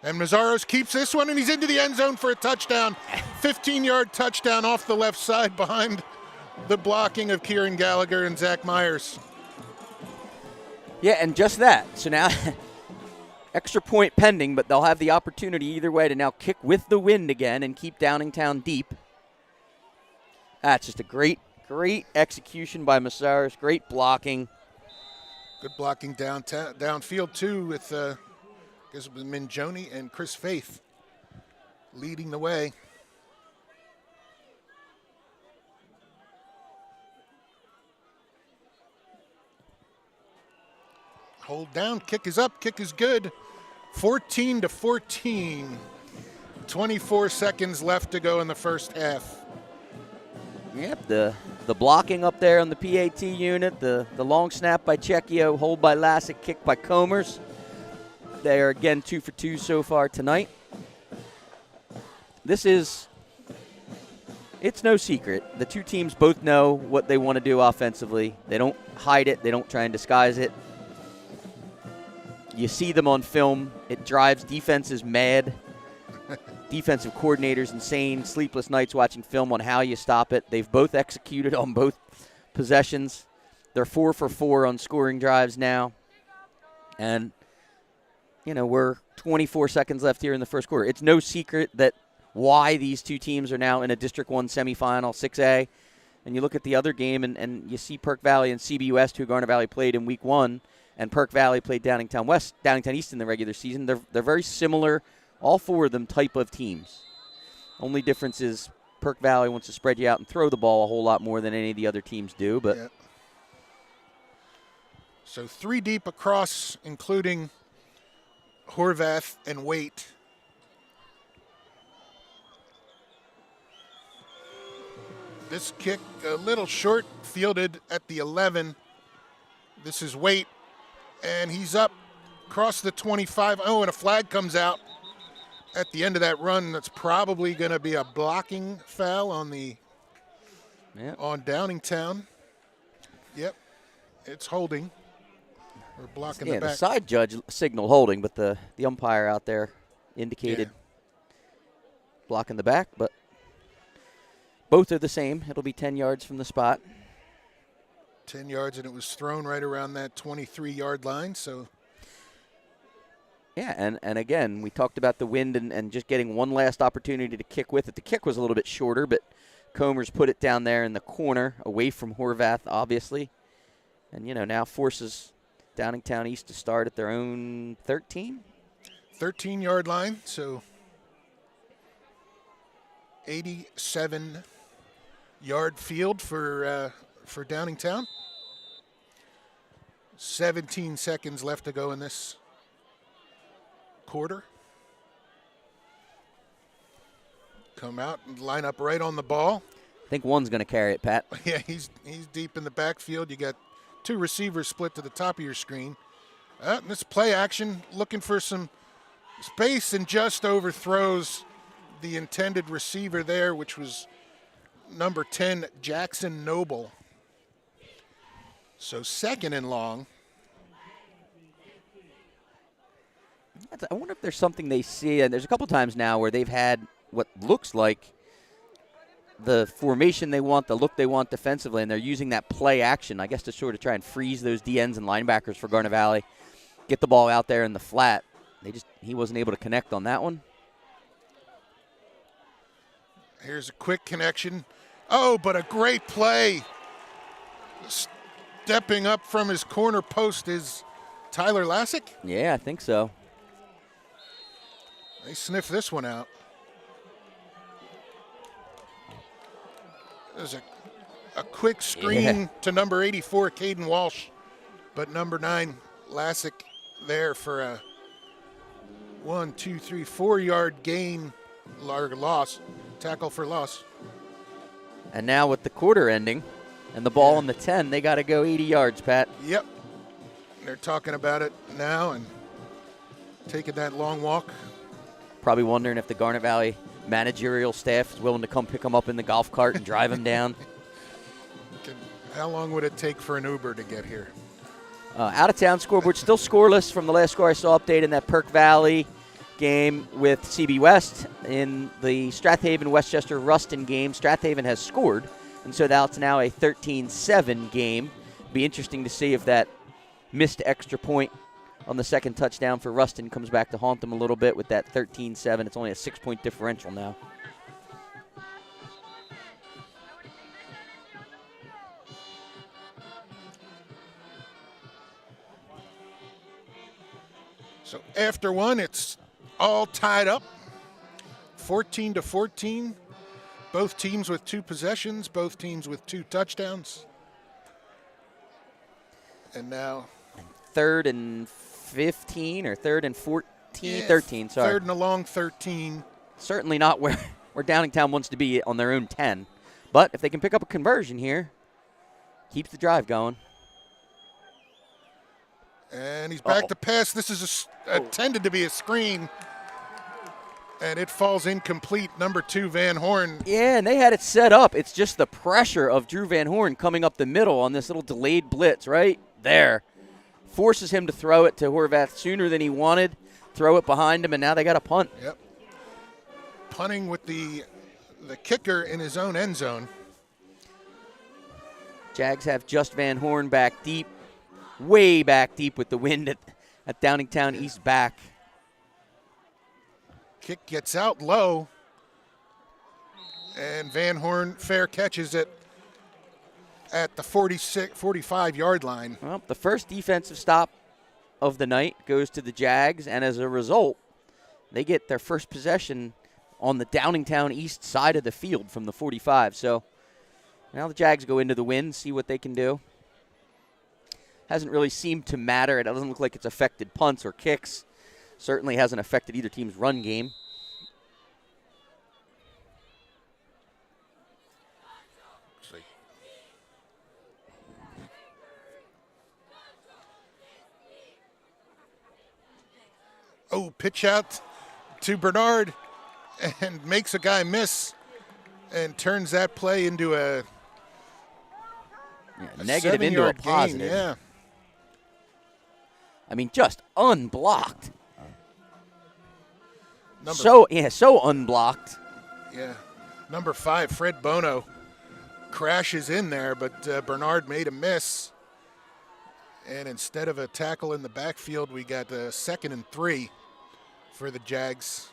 And Mazzaros keeps this one, and he's into the end zone for a touchdown. 15-yard touchdown off the left side behind the blocking of Kieran Gallagher and Zach Myers. Yeah, and just that. So now extra point pending, but they'll have the opportunity either way to now kick with the wind again and keep Downingtown deep. That's just a great execution by Mazzaros. Great blocking. Good blocking downfield, too, with Minjoni and Chris Faith leading the way. Hold down, kick is up, kick is good. 14-14. 24 seconds left to go in the first half. Yep, the blocking up there on the PAT unit, the long snap by Cecchio, hold by Lassick, kick by Comers. They are again 2 for 2 so far tonight. It's no secret. The two teams both know what they want to do offensively. They don't hide it. They don't try and disguise it. You see them on film. It drives defenses mad. Defensive coordinators insane. Sleepless nights watching film on how you stop it. They've both executed on both possessions. They're 4 for 4 on scoring drives now. And, we're 24 seconds left here in the first quarter. It's no secret that why these two teams are now in a District 1 semifinal, 6A. And you look at the other game, and you see Perk Valley and CB West, who Garnet Valley played in Week 1, and Perk Valley played Downingtown East in the regular season. They're very similar, all four of them, type of teams. Only difference is Perk Valley wants to spread you out and throw the ball a whole lot more than any of the other teams do. But yeah. So 3 deep across, including Horvath and Waite. This kick a little short, fielded at the 11. This is Waite, and he's up across the 25. Oh, and a flag comes out at the end of that run. That's probably going to be a blocking foul on on Downingtown. Yep, it's holding. We're blocking the back. The side judge signaled holding, but the umpire out there indicated blocking the back, but both are the same. It'll be 10 yards from the spot. 10 yards, and it was thrown right around that 23-yard line. So, yeah, and again, we talked about the wind and just getting one last opportunity to kick with it. The kick was a little bit shorter, but Comers put it down there in the corner, away from Horvath, obviously. And, now forces Downingtown East to start at their own 13. 13-yard line, so 87-yard field for Downingtown. 17 seconds left to go in this quarter. Come out and line up right on the ball. I think one's going to carry it, Pat. Yeah, he's deep in the backfield. You got 2 receivers split to the top of your screen. This play action, looking for some space, and just overthrows the intended receiver there, which was number 10, Jackson Noble. So 2nd and long. I wonder if there's something they see, and there's a couple times now where they've had what looks like the formation they want, the look they want defensively, and they're using that play action, I guess, to sort of try and freeze those DNs and linebackers for Garnet Valley, get the ball out there in the flat. He wasn't able to connect on that one. Here's a quick connection. Oh, but a great play. Stepping up from his corner post is Tyler Lassick. Yeah, I think so. They sniff this one out. There's a quick screen to number 84, Caden Walsh, but number 9, Lassick, there for a 4-yard gain or loss, tackle for loss. And now with the quarter ending and the ball on the 10, they got to go 80 yards, Pat. Yep. They're talking about it now and taking that long walk. Probably wondering if the Garnet Valley managerial staff is willing to come pick them up in the golf cart and drive them down. How long would it take for an Uber to get here? Out-of-town scoreboard still scoreless from the last score I saw update in that Perk Valley game with CB West. In the Strathaven-Westchester Ruston game, Strathaven has scored, and so that's now a 13-7 game. Be interesting to see if that missed extra point on the second touchdown for Ruston comes back to haunt them a little bit with that 13-7. It's only a 6-point differential now. So after one, it's all tied up, 14-14. Both teams with 2 possessions, both teams with 2 touchdowns. And now 3rd and 15 or 3rd and 14? 13, sorry. 3rd and a long 13. certainly not where Downingtown wants to be on their own 10. But if they can pick up a conversion here, keeps the drive going. And he's back to pass. This is intended to be a screen. And it falls incomplete. Number 2, Van Horn. Yeah, and they had it set up. It's just the pressure of Drew Van Horn coming up the middle on this little delayed blitz right there. Forces him to throw it to Horvath sooner than he wanted. Throw it behind him, and now they got a punt. Yep. Punting with the kicker in his own end zone. Jags have just Van Horn back deep, way back deep with the wind at Downingtown East back. Kick gets out low, and Van Horn fair catches it at the 45-yard line. Well, the first defensive stop of the night goes to the Jags, and as a result, they get their first possession on the Downingtown East side of the field from the 45. So now the Jags go into the win, see what they can do. Hasn't really seemed to matter. It doesn't look like it's affected punts or kicks. Certainly hasn't affected either team's run game. Oh, pitch out to Bernard and makes a guy miss and turns that play into a negative into a 7-yard positive. gain. Yeah. I mean, just unblocked. So unblocked. Yeah. Number 5, Fred Bono, crashes in there, but Bernard made a miss. And instead of a tackle in the backfield, we got a 2nd and 3 for the Jags.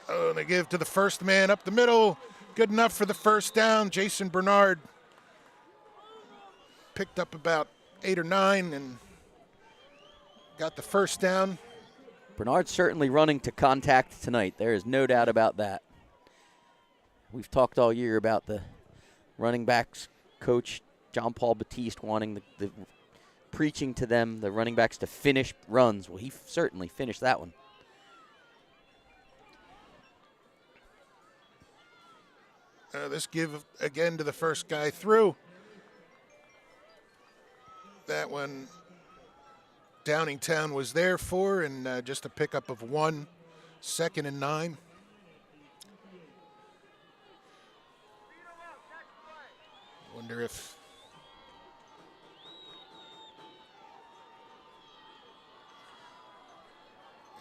Oh, and they give to the first man up the middle. Good enough for the first down. Jason Bernard picked up about 8 or 9 and got the first down. Bernard's certainly running to contact tonight. There is no doubt about that. We've talked all year about the running backs coach, John Paul Batiste, wanting the preaching to them, the running backs, to finish runs. Well, he certainly finished that one. This give again to the first guy through. That one Downingtown was there for, and just a pickup of 1, 2nd and 9. Wonder if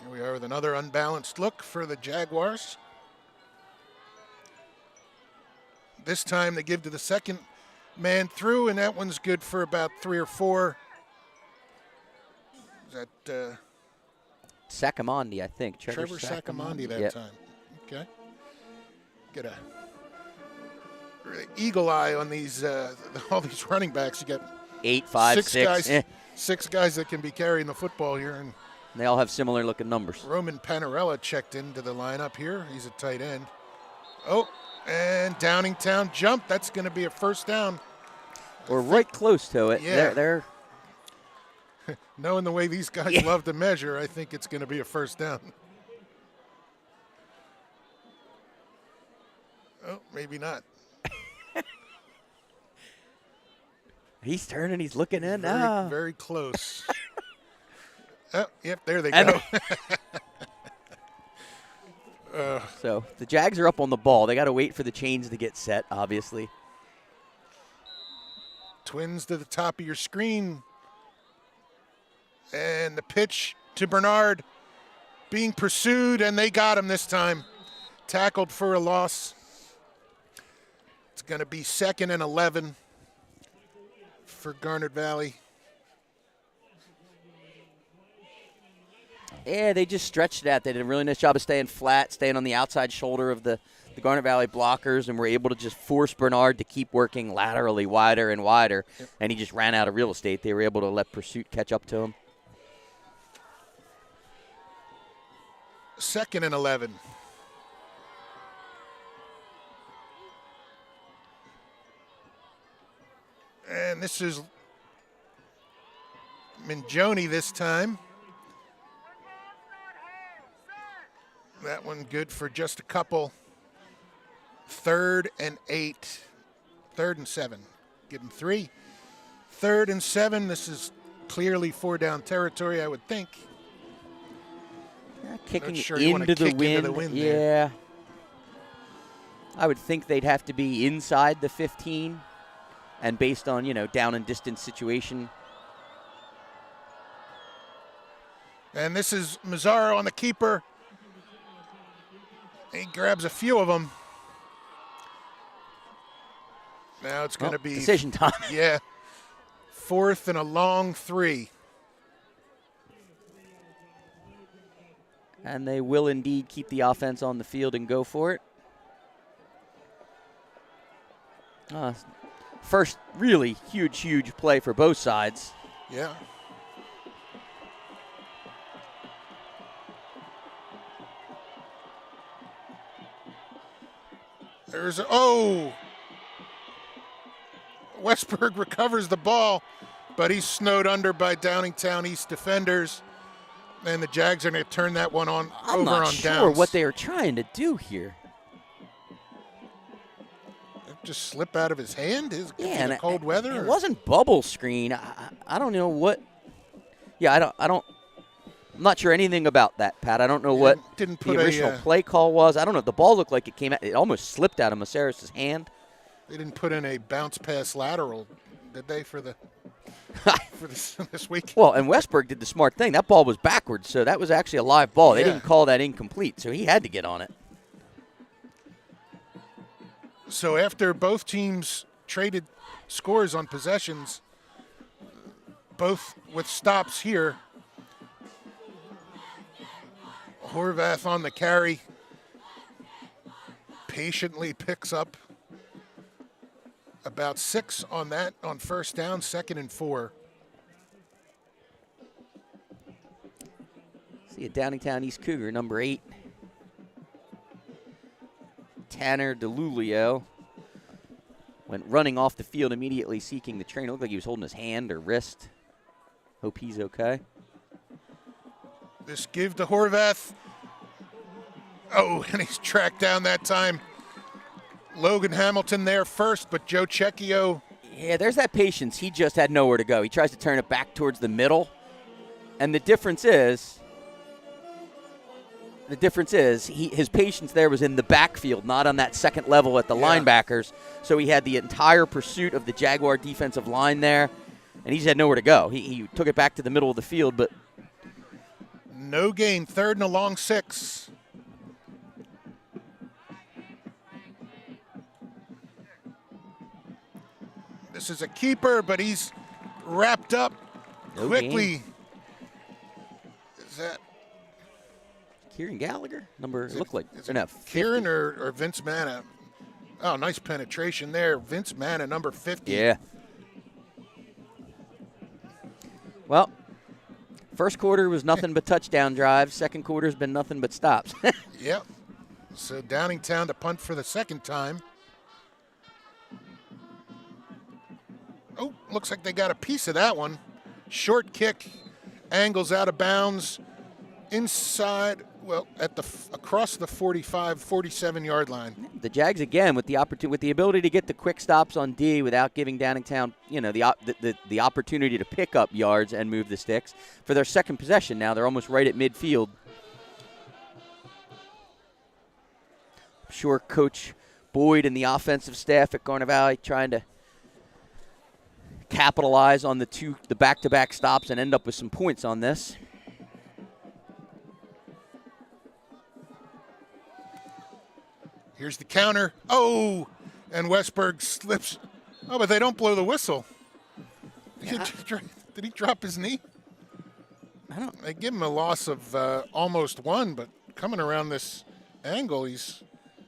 here we are with another unbalanced look for the Jaguars. This time they give to the second man through, and that one's good for about 3 or 4. Is that Saccomondi, I think. Trevor Saccomondi that Yep. time? Okay. Get a really eagle eye on these all these running backs. You got 8, 5, 6 6. guys, 6 guys that can be carrying the football here, and They all have similar looking numbers. Roman Panarella checked into the lineup here. He's a tight end. Oh, and Downingtown jump. That's going to be a first down. We're right close to it. Yeah. They're Knowing the way these guys love to measure, I think it's going to be a first down. Oh, maybe not. He's turning. He's looking in. Very, very close. Oh, yep, there they And- go. So the Jags are up on the ball. They got to wait for the chains to get set, obviously. Twins to the top of your screen. And the pitch to Bernard being pursued, and they got him this time. Tackled for a loss. It's going to be 2nd and 11 for Garnet Valley. Yeah, they just stretched it out. They did a really nice job of staying flat, staying on the outside shoulder of the Garnet Valley blockers, and were able to just force Bernard to keep working laterally wider and wider, and he just ran out of real estate. They were able to let pursuit catch up to him. 2nd and 11. And this is Minjoni this time. That one good for just a couple. 3rd and 8. 3rd and 7. Give him 3. 3rd and 7. This is clearly 4-down territory, I would think. Kicking sure you wanna into the kick into the wind. wind there. Yeah. I would think they'd have to be inside the 15, and based on, down and distance situation. And this is Mazzaro on the keeper. He grabs a few of them. Now it's going to be decision time. Yeah. 4th and a long 3. And they will indeed keep the offense on the field and go for it. First really huge play for both sides. Yeah. There's Westberg recovers the ball, but he's snowed under by Downingtown East defenders, and the Jags are going to turn that one on I'm over not on sure downs. what they are trying to do here. Just slip out of his hand? Yeah, the cold weather? It or- wasn't bubble screen. I don't know what. Yeah, I'm not sure anything about that, Pat. I don't know what didn't the put original play call was. I don't know. The ball looked like it came out. It almost slipped out of Maceres' hand. They didn't put in a bounce pass lateral, did they, for this week? Well, and Westberg did the smart thing. That ball was backwards, so that was actually a live ball. They Yeah. didn't call that incomplete, so he had to get on it. So after both teams traded scores on possessions, both with stops here, Horvath on the carry patiently picks up about 6 on that on first down, 2nd and 4. See a Downingtown East Cougar, number 8. Tanner DeLulio went running off the field immediately seeking the train. It looked like he was holding his hand or wrist. Hope he's okay. This give to Horvath. Oh, and he's tracked down that time. Logan Hamilton there first, but Joe Cecchio. Yeah, there's that patience. He just had nowhere to go. He tries to turn it back towards the middle. And the difference is his patience there was in the backfield, not on that second level at the linebackers. So he had the entire pursuit of the Jaguar defensive line there, and he just had nowhere to go. He took it back to the middle of the field, but no gain, 3rd and a long 6. This is a keeper, but he's wrapped up No quickly. gain. Is that Kieran Gallagher? It looked like. is Or it no, Kieran 50. or Vince Manna? Oh, nice penetration there. Vince Manna, number 50. Yeah. Well, first quarter was nothing but touchdown drives. Second quarter's been nothing but stops. Yep. So Downingtown to punt for the second time. Oh, looks like they got a piece of that one. Short kick, angles out of bounds, inside, well, across the 45, 47-yard line. The Jags again with the ability to get the quick stops on D without giving Downingtown, the opportunity to pick up yards and move the sticks. For their second possession now, they're almost right at midfield. I'm sure Coach Boyd and the offensive staff at Garnet Valley trying to capitalize on the back-to-back stops and end up with some points on this. Here's the counter. Oh, and Westberg slips. Oh, but they don't blow the whistle. Did he drop his knee? I don't. They give him a loss of almost 1, but coming around this angle, He is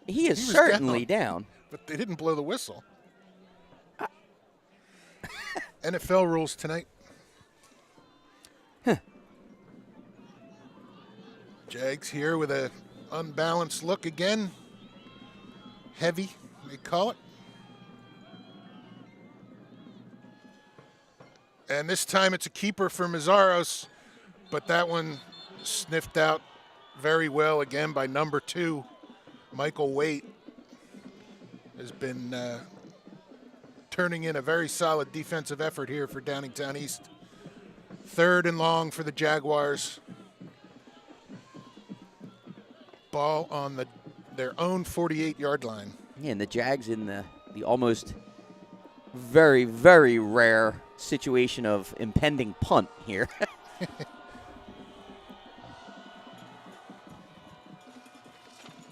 he was certainly down. but they didn't blow the whistle. NFL rules tonight. Jags here with a unbalanced look again. Heavy, they call it. And this time it's a keeper for Mazzaros, but that one sniffed out very well again by number 2, Michael Waite. Has been turning in a very solid defensive effort here for Downingtown East. 3rd and long for the Jaguars. Ball on their own 48-yard line. Yeah, and the Jags in the almost very, very rare situation of impending punt here.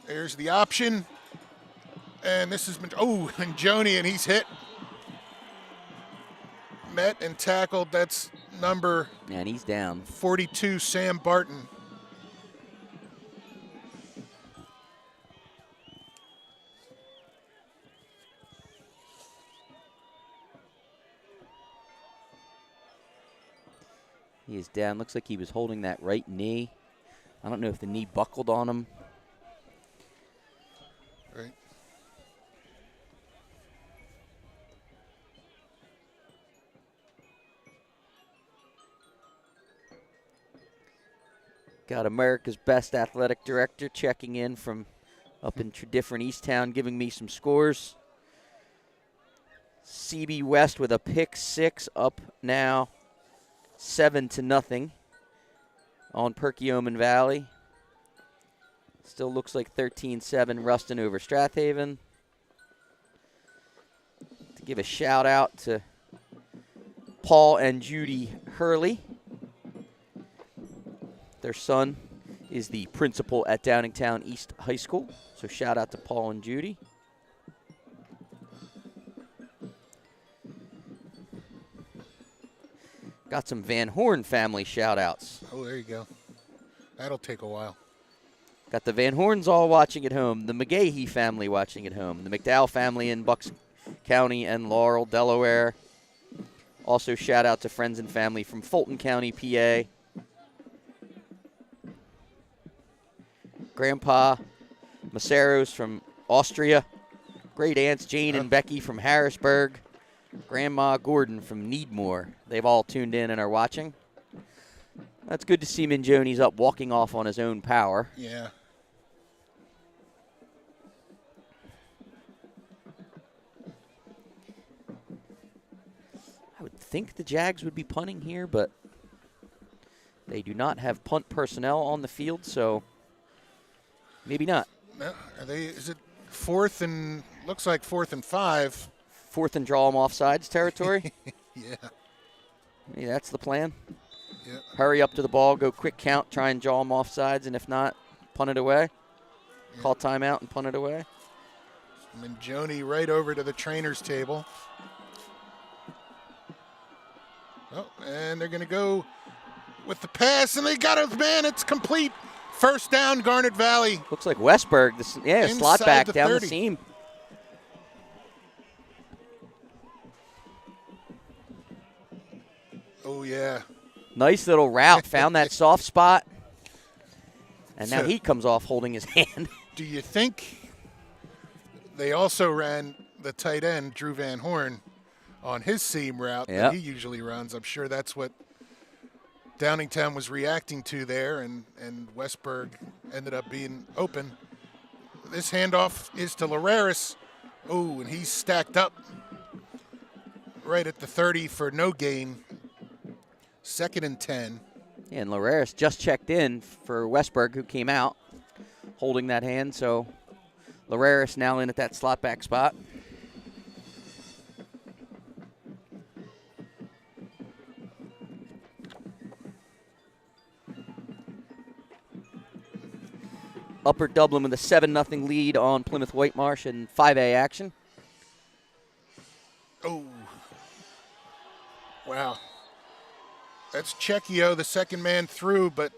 There's the option. And this has been, and Joni, and he's hit. Met and tackled. That's number And he's down. 42, Sam Barton. He is down. Looks like he was holding that right knee. I don't know if the knee buckled on him. Right. Got America's Best Athletic Director checking in from up in different Easttown, giving me some scores. CB West with a pick 6 up now 7-0 on Perkiomen Valley. Still looks like 13-7 Ruston over Strathaven. To give a shout out to Paul and Judy Hurley. Their son is the principal at Downingtown East High School. So shout out to Paul and Judy. Got some Van Horn family shout outs. Oh, there you go. That'll take a while. Got the Van Horns all watching at home, the McGahee family watching at home, the McDowell family in Bucks County and Laurel, Delaware. Also shout out to friends and family from Fulton County, PA. Grandpa Maceros from Austria. Great aunts Jane and Becky from Harrisburg. Grandma Gordon from Needmore. They've all tuned in and are watching. That's good to see Minjoni's up walking off on his own power. Yeah. I would think the Jags would be punting here, but they do not have punt personnel on the field, so maybe not. No, is it 4th and, looks like 4th and 5. 4th and draw them offsides territory. Yeah. Maybe that's the plan. Yeah. Hurry up to the ball, go quick count, try and draw them offsides, and if not, punt it away. Yeah. Call timeout and punt it away. And Joni right over to the trainer's table. Oh, and they're going to go with the pass, and they got it, man. It's complete. First down, Garnet Valley. Looks like Westberg. Slot Inside back the down 30. the seam. Oh, yeah. Nice little route. Found that soft spot. And now So- he comes off holding his hand. Do you think they also ran the tight end, Drew Van Horn, on his seam route Yep. that he usually runs? I'm sure that's what Downingtown was reacting to there, and Westberg ended up being open. This handoff is to Lararis. Oh, and he's stacked up right at the 30 for no gain. 2nd and 10. And Lararis just checked in for Westberg, who came out holding that hand. So Lararis now in at that slot back spot. Upper Dublin with a 7-0 lead on Plymouth Whitemarsh in 5A action. Oh. Wow. That's Checchio, the second man through, but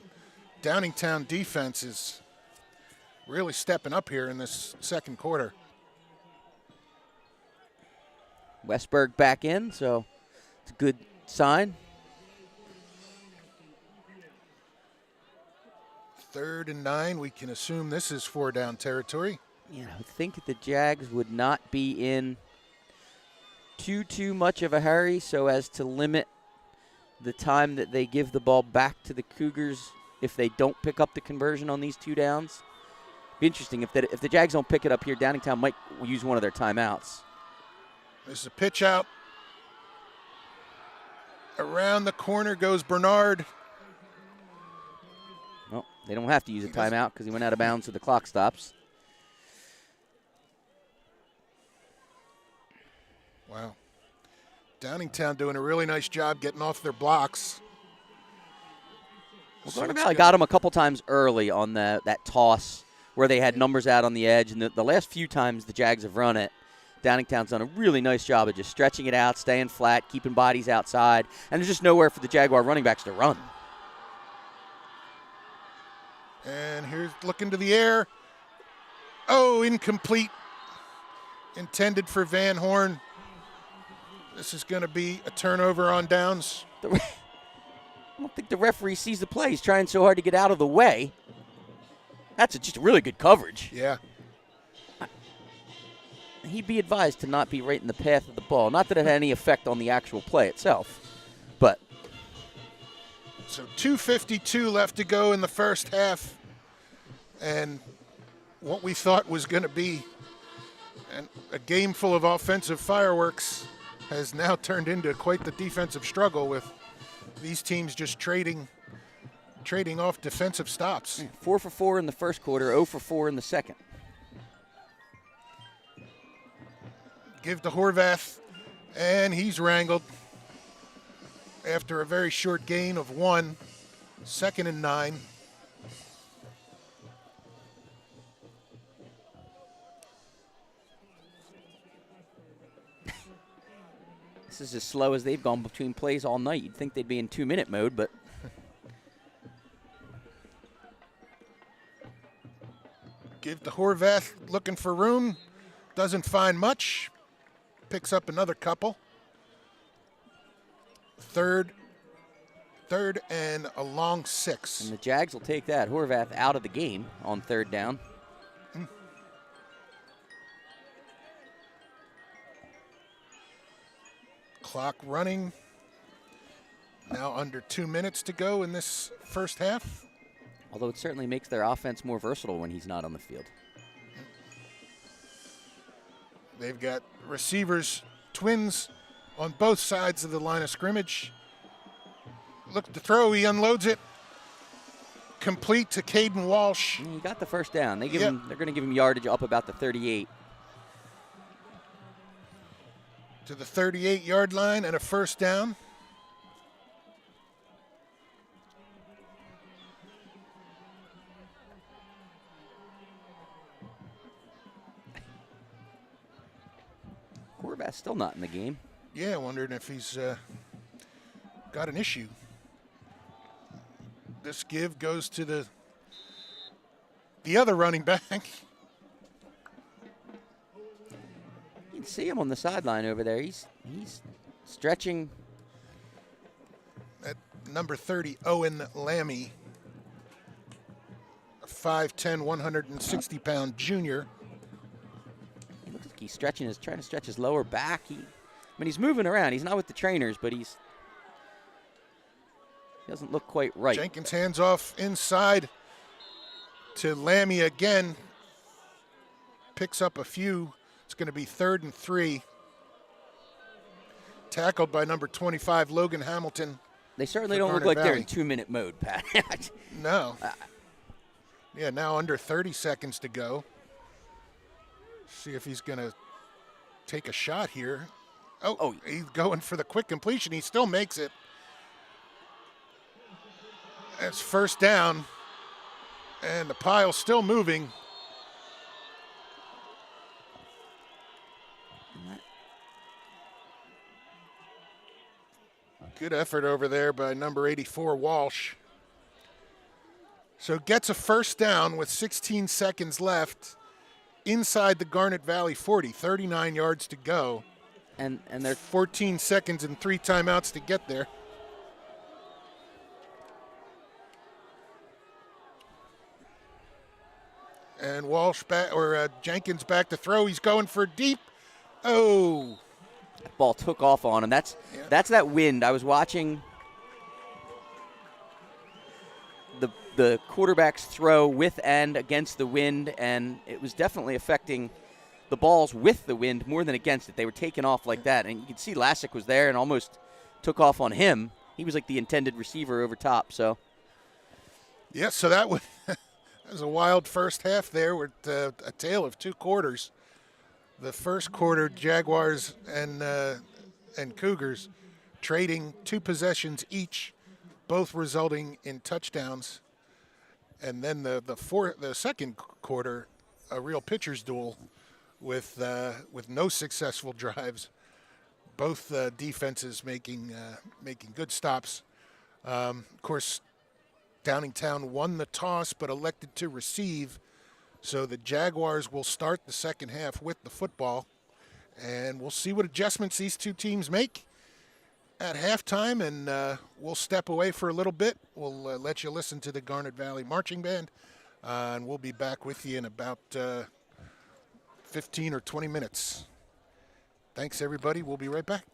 Downingtown defense is really stepping up here in this second quarter. Westberg back in, so it's a good sign. 3rd and 9. We can assume this is 4 down territory. Yeah, I think the Jags would not be in too much of a hurry so as to limit the time that they give the ball back to the Cougars if they don't pick up the conversion on these 2 downs. Be interesting if the Jags don't pick it up here. Downingtown might use one of their timeouts. There's a pitch out. Around the corner goes Bernard. Well, they don't have to use a timeout because he went out of bounds, so the clock stops. Wow. Downingtown doing a really nice job getting off their blocks. Well, Garnet Valley got him a couple times early on that toss where they had numbers out on the edge, and the last few times the Jags have run it, Downingtown's done a really nice job of just stretching it out, staying flat, keeping bodies outside, and there's just nowhere for the Jaguar running backs to run. And here's looking to the air. Oh, incomplete. Intended for Van Horn. This is going to be a turnover on downs. I don't think the referee sees the play. He's trying so hard to get out of the way. That's just really good coverage. Yeah. He'd be advised to not be right in the path of the ball. Not that it had any effect on the actual play itself, but. So 2:52 left to go in the first half. And what we thought was going to be a game full of offensive fireworks has now turned into quite the defensive struggle, with these teams just trading off defensive stops. 4 for 4 in the first quarter, 0 for 4 in the second. Give to Horvath, and he's wrangled after a very short gain of 1, 2nd and 9. This is as slow as they've gone between plays all night. You'd think they'd be in 2-minute mode, but. Give to Horvath, looking for room. Doesn't find much. Picks up another couple. Third and a long 6. And the Jags will take that. Horvath out of the game on 3rd down. Clock running. Now under 2 minutes to go in this first half. Although it certainly makes their offense more versatile when he's not on the field. They've got receivers, twins on both sides of the line of scrimmage. Look to throw, he unloads it. Complete to Caden Walsh. And he got the first down. They're going to give him yardage up about the 38. To the 38-yard line and a first down. Horvath's still not in the game. Yeah, wondering if he's got an issue. This give goes to the other running back. You can see him on the sideline over there. He's stretching. At number 30, Owen Lammy, a 5'10", 160-pound junior. He looks like he's trying to stretch his lower back. He's moving around. He's not with the trainers, but he doesn't look quite right. Jenkins hands off inside to Lammy again. Picks up a few. It's going to be 3rd and 3. Tackled by number 25, Logan Hamilton. They certainly don't look like they're in 2-minute mode, Pat. No. Yeah, now under 30 seconds to go. See if he's going to take a shot here. Oh, he's going for the quick completion. He still makes it. That's first down. And the pile's still moving. Good effort over there by number 84, Walsh. So gets a first down with 16 seconds left inside the Garnet Valley 40, 39 yards to go. And they're 14 seconds and 3 timeouts to get there. And Walsh back, or Jenkins back to throw. He's going for deep. Oh. That ball took off on him. That's that wind. I was watching quarterbacks throw with and against the wind, and it was definitely affecting the balls with the wind more than against it. They were taking off like that, and you could see Lassick was there and almost took off on him. He was like the intended receiver over top. So, Yeah, so that was, that was a wild first half there with a tale of two quarters. The first quarter, Jaguars and Cougars trading 2 possessions each, both resulting in touchdowns. And then the second quarter, a real pitcher's duel with no successful drives. Both defenses making good stops. Of course, Downingtown won the toss but elected to receive. So the Jaguars will start the second half with the football, and we'll see what adjustments these two teams make at halftime, and we'll step away for a little bit. We'll let you listen to the Garnet Valley Marching Band, and we'll be back with you in about 15 or 20 minutes. Thanks, everybody. We'll be right back.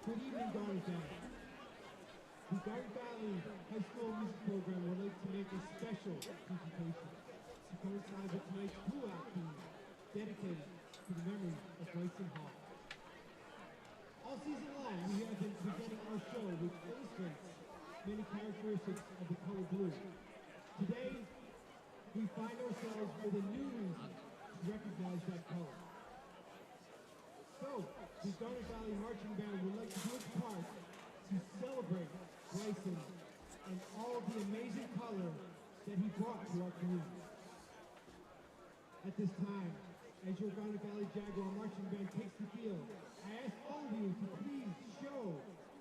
Good evening, Downingtown. The Garnet Valley High School Music Program would like to make a special presentation to coincide with tonight's throughout theme dedicated to the memory of Bryson Hall. All season long, we have been presenting our show which illustrates many characteristics of the color blue. Today, we find ourselves with a new reason to recognize that color. So, the Garnet Valley Marching Band would like to do its part to celebrate Bryson and all the amazing color that he brought to our community. At this time, as your Garnet Valley Jaguar Marching Band takes the field, I ask all of you to please show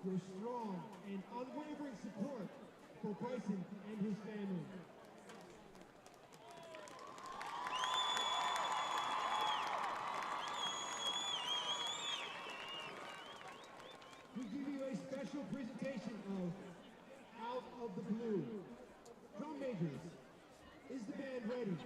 your strong and unwavering support for Bryson and his family. We give you a special presentation of Out of the Blue. Drum majors, is the band ready?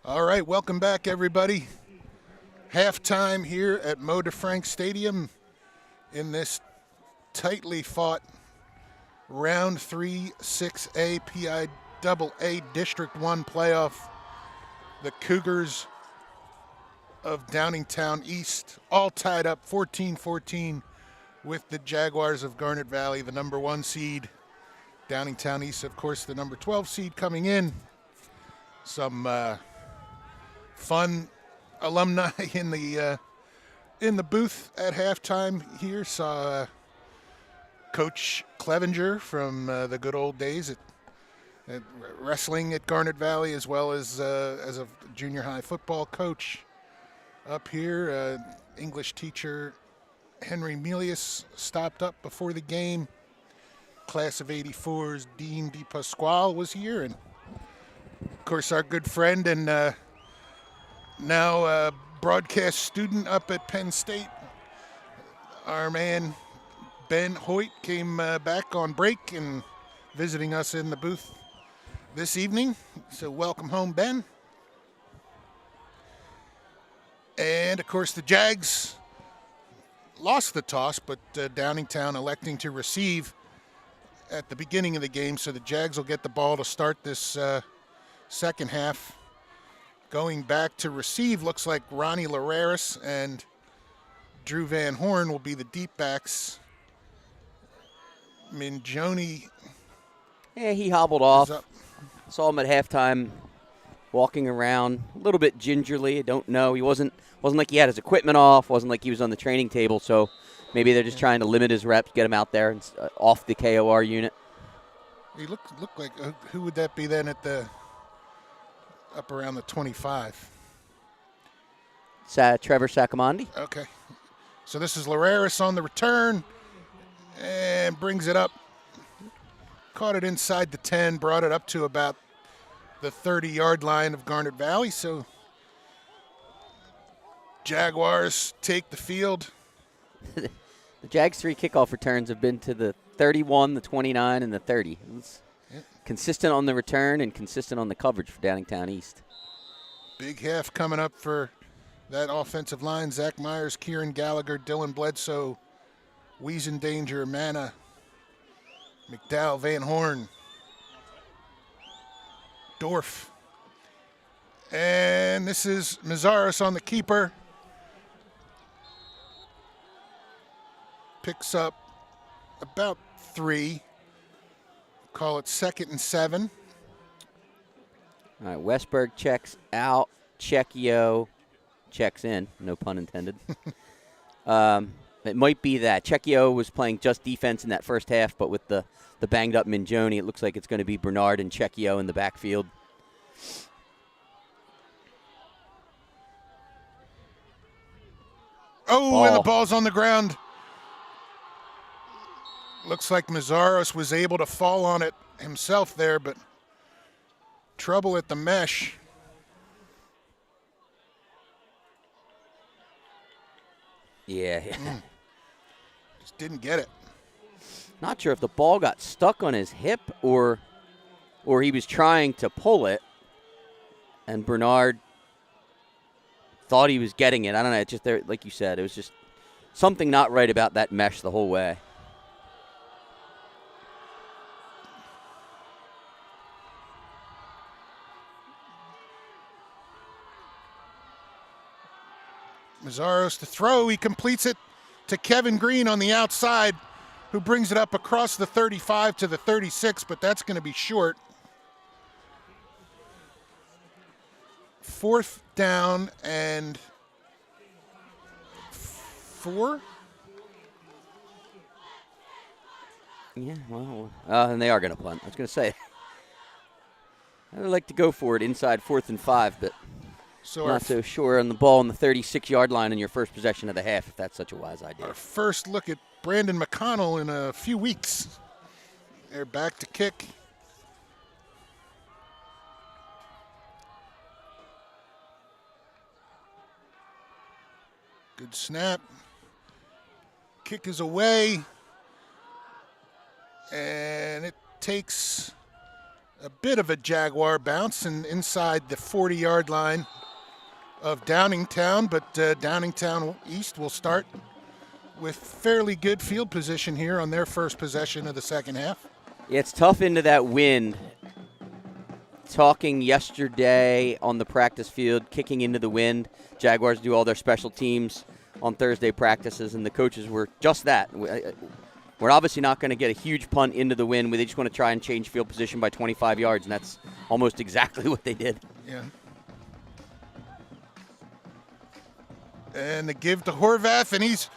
All right, welcome back, everybody. Halftime here at Mo DeFrank Stadium in this tightly fought Round 3 6A PIAA District 1 playoff. The Cougars of Downingtown East all tied up 14-14 with the Jaguars of Garnet Valley, the number 1 seed. Downingtown East, of course, the number 12 seed coming in. Some fun alumni in the booth at halftime here. Saw Coach Clevenger from the good old days at wrestling at Garnet Valley, as well as a junior high football coach up here. English teacher Henry Melius stopped up before the game. Class of '84's Dean DePasquale was here, and of course our good friend and now broadcast student up at Penn State, our man Ben Hoyt, came back on break and visiting us in the booth this evening. So welcome home, Ben. And of course the Jags lost the toss, but Downingtown electing to receive at the beginning of the game, so the Jags will get the ball to start this second half. Going back to receive, looks like Ronnie Lararis and Drew Van Horn will be the deep backs. Minjoni Yeah, he hobbled is off. up. Saw him at halftime walking around a little bit gingerly. I don't know. He wasn't like he had his equipment off. Wasn't like he was on the training table. So maybe they're just trying to limit his reps, get him out there and off the KOR unit. He looked like who would that be then at the up around the 25? Trevor Saccomondi. Okay. So this is Lararis on the return and brings it up. Caught it inside the 10, brought it up to about the 30-yard line of Garnet Valley. So Jaguars take the field. The Jags' 3 kickoff returns have been to the 31, the 29, and the 30. It's consistent on the return and consistent on the coverage for Downingtown East. Big half coming up for that offensive line. Zach Myers, Kieran Gallagher, Dylan Bledsoe, Wiesendanger, Manna, McDowell, Van Horn, Dorf. And this is Mazaris on the keeper. Picks up about 3. Call it 2nd and 7. All right, Westberg checks out. Checchio checks in. No pun intended. It might be that Checchio was playing just defense in that first half, but with the banged-up Minjoni, it looks like it's going to be Bernard and Checchio in the backfield. Oh, and the ball's on the ground. Looks like Mazaros was able to fall on it himself there, but trouble at the mesh. Yeah. Just didn't get it. Not sure if the ball got stuck on his hip or he was trying to pull it, and Bernard thought he was getting it. I don't know. It's just there, like you said, it was just something not right about that mesh the whole way. Mazaros to throw. He completes it to Kevin Green on the outside, who brings it up across the 35 to the 36, but that's going to be short. 4th down and 4. Yeah, well, and they are going to punt. I was going to say, I would like to go for it inside 4th and 5, but So not so sure on the ball on the 36-yard line in your first possession of the half, if that's such a wise idea. our first look at Brandon McConnell in a few weeks. They're back to kick. Good snap. Kick is away. And it takes A bit of a Jaguar bounce and inside the 40-yard line of Downingtown, but Downingtown East will start with fairly good field position here on their first possession of the second half. Yeah, it's tough into that wind. Talking yesterday on the practice field, kicking into the wind. Jaguars do all their special teams on Thursday practices, and the coaches were just that. We're obviously not going to get a huge punt into the wind. They just want to try and change field position by 25 yards, and that's almost exactly what they did. Yeah. And the give to Horvath, and he's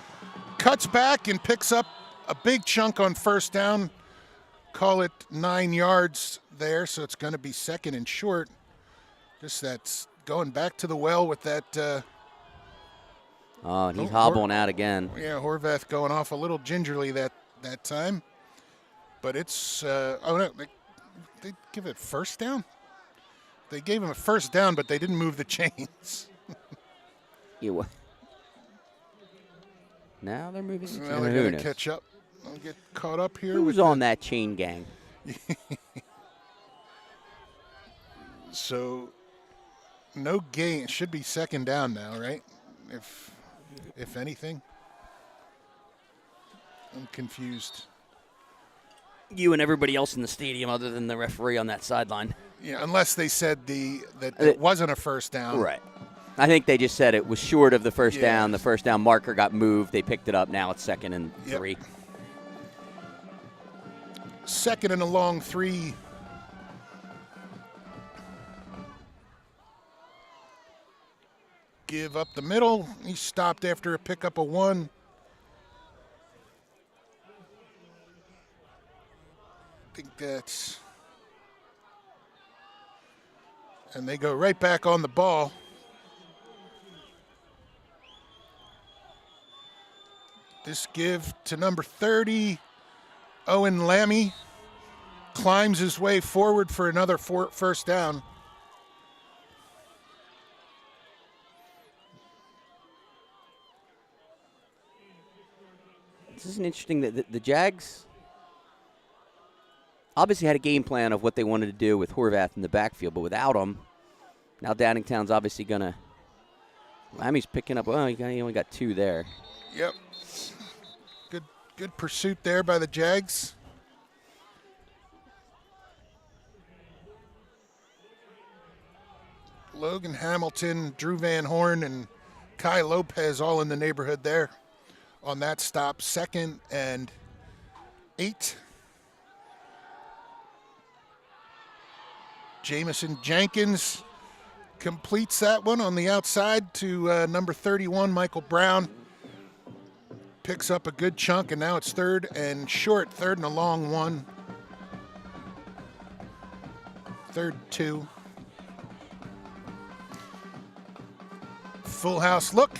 cuts back and picks up a big chunk on first down. Call it 9 yards there, so it's going to be second and short. Just that's going back to the well with that. Oh, and he's hobbling out again. Yeah, Horvath going off a little gingerly that time. But it's, no, they give it first down? They gave him a first down, but they didn't move the chains. Now they're moving the chains. Well, they're going to catch up. I'll get caught up here. Who's on that chain gang? So, no gain. It should be second down now, right? If anything. I'm confused. You and everybody else in the stadium other than the referee on that sideline. Yeah, unless they said that it wasn't a first down. Right. I think they just said it was short of the first down. The first down marker got moved. They picked it up. Now it's 2nd and 3. Second and a long 3. Give up the middle. He stopped after a pickup of 1. I think that's... And they go right back on the ball. This give to number 30, Owen Lammy. Climbs his way forward for another first down. This is an interesting that the Jags obviously had a game plan of what they wanted to do with Horvath in the backfield, but without him, now Downingtown's obviously going to. Lammy's picking up. Well, he only got 2 there. Yep. Good pursuit there by the Jags. Logan Hamilton, Drew Van Horn, and Kai Lopez all in the neighborhood there on that stop. 2nd and 8. Jamison Jenkins completes that one on the outside to number 31, Michael Brown. Picks up a good chunk, and now it's 3rd and short. 3rd and a long 1. 3rd 2. Full house look.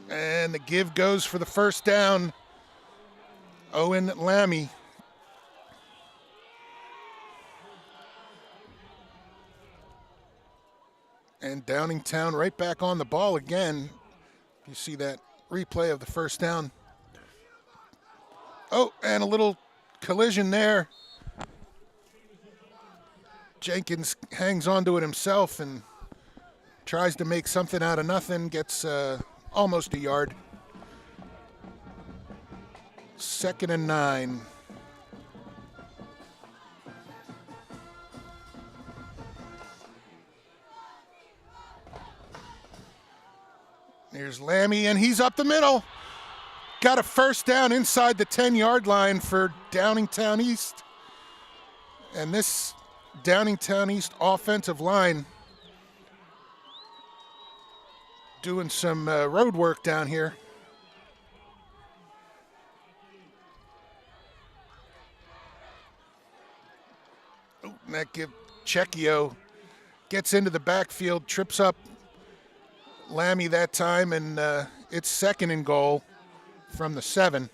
And the give goes for the first down. Owen Lammy. And Downingtown right back on the ball again. You see that replay of the first down. Oh, and a little collision there. Jenkins hangs onto it himself and tries to make something out of nothing. Gets almost a yard. 2nd and 9. Here's Lammy, and he's up the middle. Got a first down inside the 10-yard line for Downingtown East. And this Downingtown East offensive line doing some road work down here. Oh, and that give Cecchio gets into the backfield, trips up Lammy that time, and it's 2nd and goal from the 7.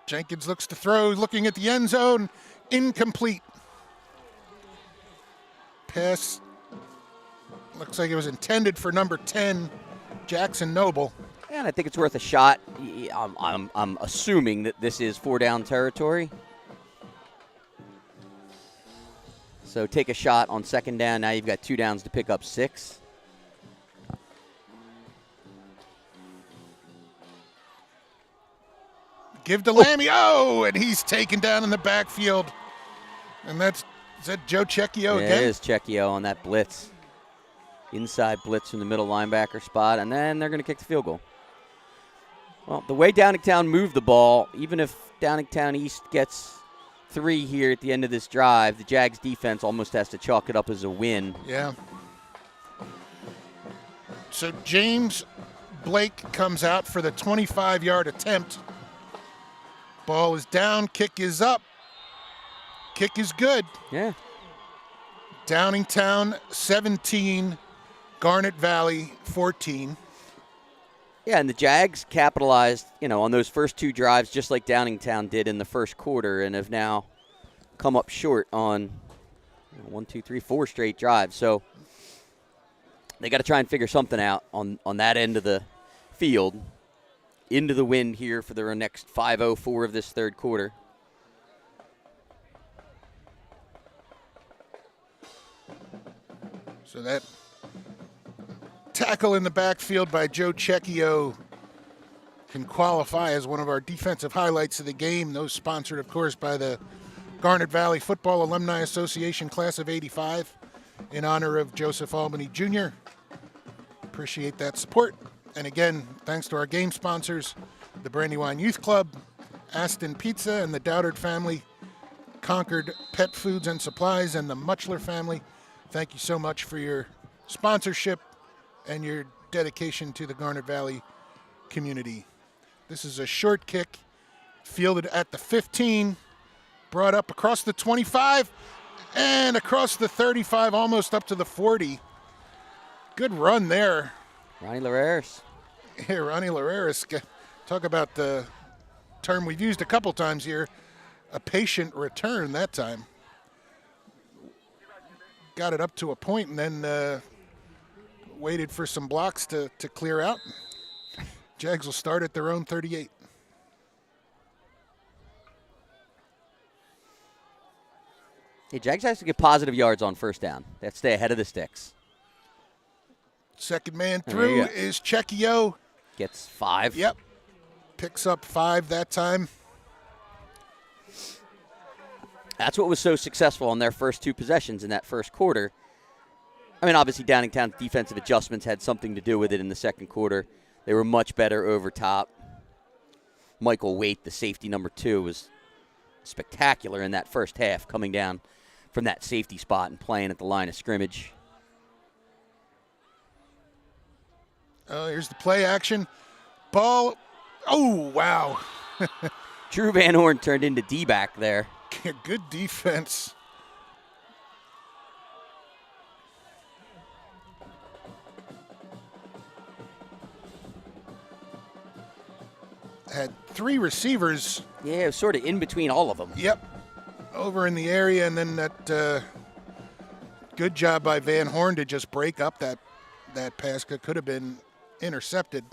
Jenkins looks to throw, looking at the end zone, incomplete. Pass Looks like it was intended for number 10, Jackson Noble. And I think it's worth a shot. I'm assuming that this is 4-down territory. So take a shot on 2nd down. Now you've got 2 downs to pick up 6. Give to Lammy. Oh, and he's taken down in the backfield. And is that Joe Cecchio Yeah, again? it is Cecchio on that blitz. Inside blitz from the middle linebacker spot, and then they're going to kick the field goal. Well, the way Downingtown moved the ball, even if Downingtown East gets 3 here at the end of this drive, the Jags defense almost has to chalk it up as a win. Yeah. So James Blake comes out for the 25-yard attempt. Ball is down, kick is up. Kick is good. Yeah. Downingtown 17, Garnet Valley 14. Yeah, and the Jags capitalized, on those first 2 drives just like Downingtown did in the first quarter and have now come up short on 4 straight drives. So they got to try and figure something out on that end of the field. Into the wind here for their next 5:04 of this third quarter. So that tackle in the backfield by Joe Cecchio can qualify as one of our defensive highlights of the game. Those sponsored, of course, by the Garnet Valley Football Alumni Association Class of 85 in honor of Joseph Albany Jr. Appreciate that support. And again, thanks to our game sponsors, the Brandywine Youth Club, Aston Pizza, and the Dowdard family, Concord Pet Foods and Supplies, and the Muchler family. Thank you so much for your sponsorship and your dedication to the Garnet Valley community. This is a short kick, fielded at the 15, brought up across the 25, and across the 35, almost up to the 40. Good run there. Ronnie Larreris. Yeah, Ronnie Larreris. Talk about the term we've used a couple times here, a patient return that time. Got it up to a point and then waited for some blocks to clear out. Jags will start at their own 38. Hey, Jags has to get positive yards on 1st down. They have to stay ahead of the sticks. Second man There you through go. is Cecchio. Gets 5. Yep. Picks up 5 that time. That's what was so successful on their first 2 possessions in that first quarter. I mean, obviously, Downingtown's defensive adjustments had something to do with it in the second quarter. They were much better over top. Michael Waite, the safety number 2, was spectacular in that first half, coming down from that safety spot and playing at the line of scrimmage. Oh, here's the play action. Ball. Oh, wow. Drew Van Horn turned into D-back there. Good defense. Had 3 receivers. Yeah, it was sort of in between all of them. Yep. Over in the area, and then that good job by Van Horn to just break up that pass. Could have been intercepted.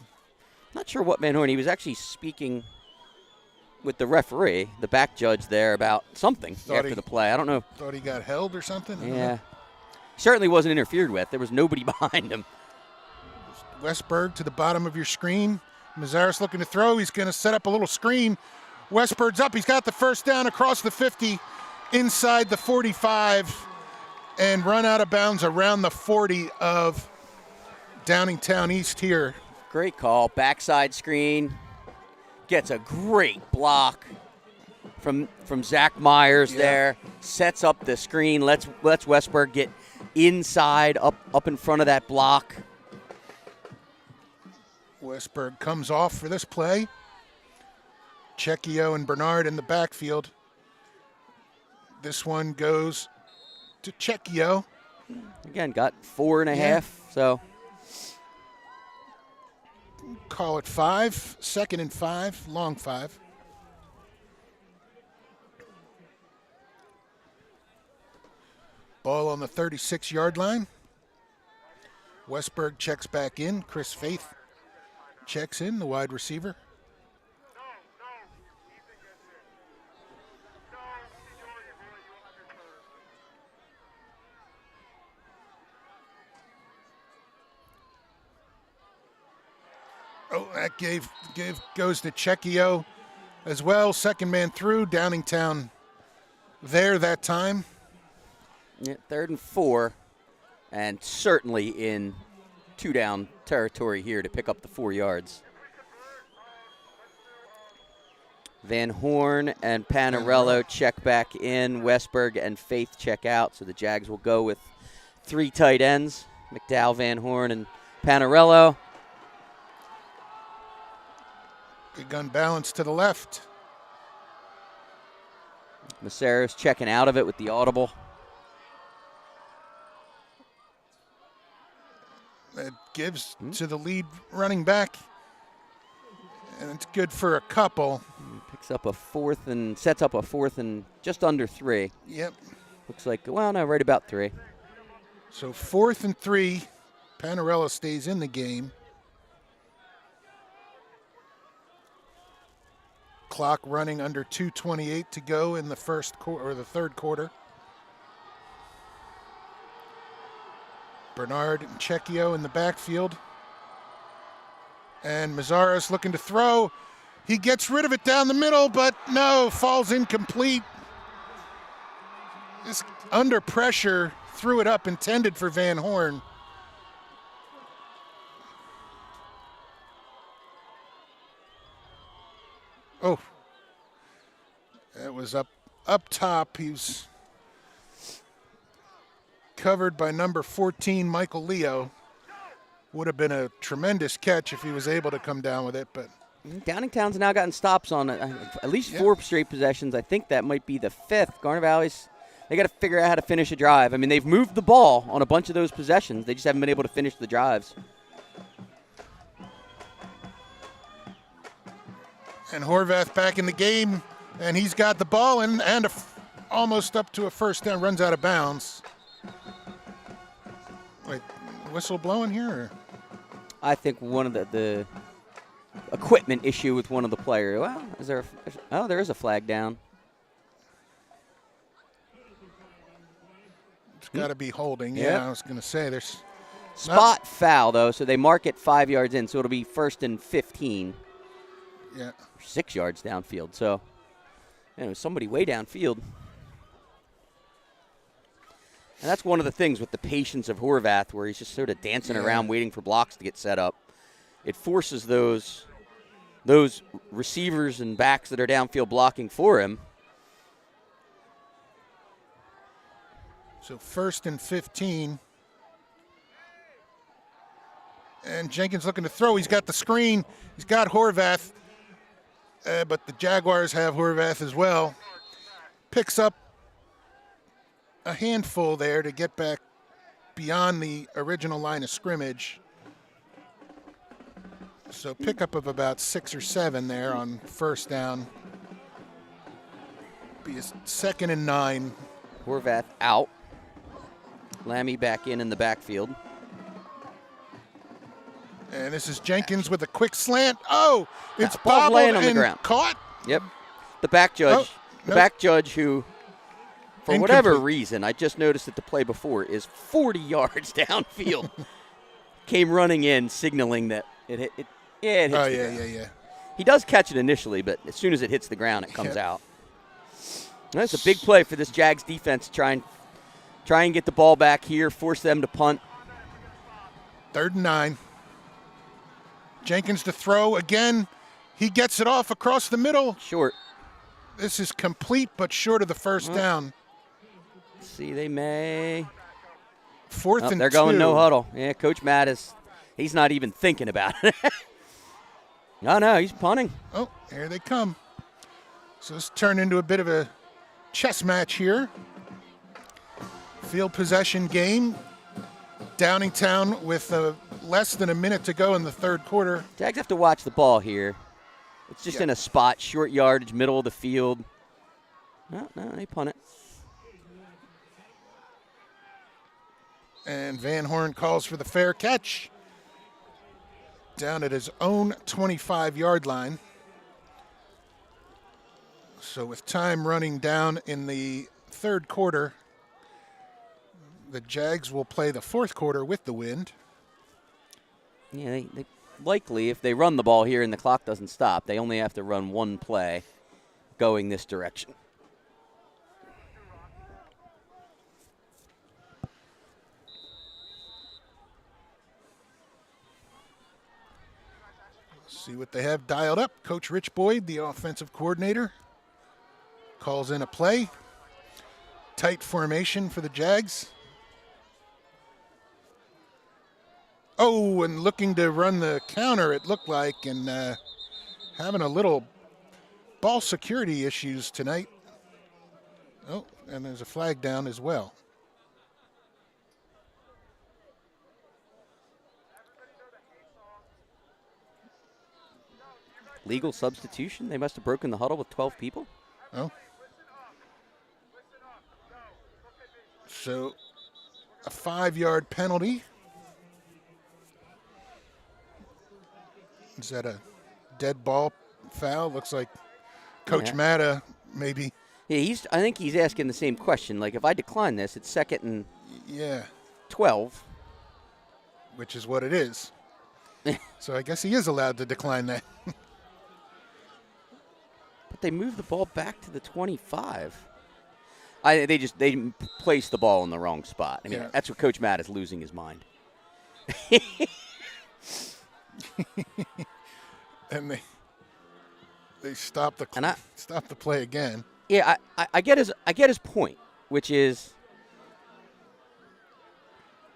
Not sure what Van Horn. He was actually speaking with the referee, the back judge there, about something after the play. I don't know. Thought he got held or something? I don't Yeah. know. Certainly wasn't interfered with. There was nobody behind him. Westberg to the bottom of your screen. Mazzaris looking to throw. He's going to set up a little screen. Westberg's up. He's got the 1st down across the 50, inside the 45, and run out of bounds around the 40 of Downingtown East here. Great call. Backside screen. Gets a great block from Zach Myers there. Sets up the screen. Lets Westberg get inside, up in front of that block. Westberg comes off for this play. Cecchio and Bernard in the backfield. This one goes to Cecchio. Again, got 4.5, so. Call it 5, 2nd and 5, long 5. Ball on the 36-yard line. Westberg checks back in. Chris Faith checks in, the wide receiver. Oh, that goes to Checchio as well. Second man through. Downingtown there that time. Yeah, 3rd and 4, and certainly in 2-down territory here to pick up the 4 yards. Van Horn and Panarello check back in. Westberg and Faith check out, so the Jags will go with 3 tight ends, McDowell, Van Horn, and Panarello. Good gun balance to the left. Macero's checking out of it with the audible. It gives to the lead running back, and it's good for a couple. Picks up a 4th and sets up a 4th and just under 3. Yep. Looks like, well, no, right about 3. So 4th and 3. Panarello stays in the game. Clock running under 2:28 to go in the first quarter or the third quarter. Bernard and Checchio in the backfield. And Mazzaro's looking to throw. He gets rid of it down the middle, but no, falls incomplete. Just under pressure, threw it up, intended for Van Horn. Oh, that was up top. He was covered by number 14, Michael Leo. Would have been a tremendous catch if he was able to come down with it, but Downingtown's now gotten stops on at least 4 straight possessions. I think that might be the 5th. Garnet Valley's, they got to figure out how to finish a drive. I mean, they've moved the ball on a bunch of those possessions. They just haven't been able to finish the drives. And Horvath back in the game, and he's got the ball and almost up to a first down, runs out of bounds. Wait, whistle blowing here? Or? I think one of the equipment issue with one of the players. Well, is there? There is a flag down. It's got to be holding. Yep. Yeah, I was going to say there's Spot foul though, so they mark it 5 yards in, so it'll be 1st and 15. Yeah. 6 yards downfield. So, somebody way downfield. And that's one of the things with the patience of Horvath, where he's just sort of dancing around waiting for blocks to get set up. It forces those receivers and backs that are downfield blocking for him. So 1st and 15. And Jenkins looking to throw. He's got the screen. He's got Horvath. But the Jaguars have Horvath as well. Picks up a handful there to get back beyond the original line of scrimmage. So pickup of about 6 or 7 there on first down. Be a 2nd and 9. Horvath out. Lammy back in the backfield. And this is Jenkins with a quick slant. Oh, it's ball's bobbled laying on the and ground. Caught. Yep. The back judge. nope. Back judge who, for whatever Incomplete. reason, I just noticed that the play before is 40 yards downfield. Came running in, signaling that it hit. It hits Oh, the yeah, ground. yeah. He does catch it initially, but as soon as it hits the ground, it comes out. And that's a big play for this Jags defense. Try and get the ball back here, force them to punt. 3rd and 9. Jenkins to throw again. He gets it off across the middle. Short. This is complete, but short of the first down. See, they may. 4th and They're 2. going no huddle. Yeah, Coach Matt he's not even thinking about it. No, he's punting. Oh, here they come. So this turned into a bit of a chess match here. Field possession game. Downingtown with less than a minute to go in the third quarter. Jags have to watch the ball here. It's just in a spot, short yardage, middle of the field. No, they punt it. And Van Horn calls for the fair catch down at his own 25-yard line. So with time running down in the third quarter, the Jags will play the fourth quarter with the wind. Yeah, they likely, if they run the ball here and the clock doesn't stop, they only have to run one play going this direction. See what they have dialed up. Coach Rich Boyd, the offensive coordinator, calls in a play. Tight formation for the Jags. Oh, and looking to run the counter, it looked like, and having a little ball security issues tonight. Oh, and there's a flag down as well. Legal substitution? They must have broken the huddle with 12 people? Oh. So, a 5-yard penalty. Is that a dead ball foul? Looks like Coach Matta maybe. Yeah, I think he's asking the same question. Like, if I decline this, it's 2nd and 12. Which is what it is. So I guess he is allowed to decline that. But they moved the ball back to the 25. They placed the ball in the wrong spot. I mean, that's what Coach Matt is losing his mind. And they stopped the play again. Yeah, I get his point, which is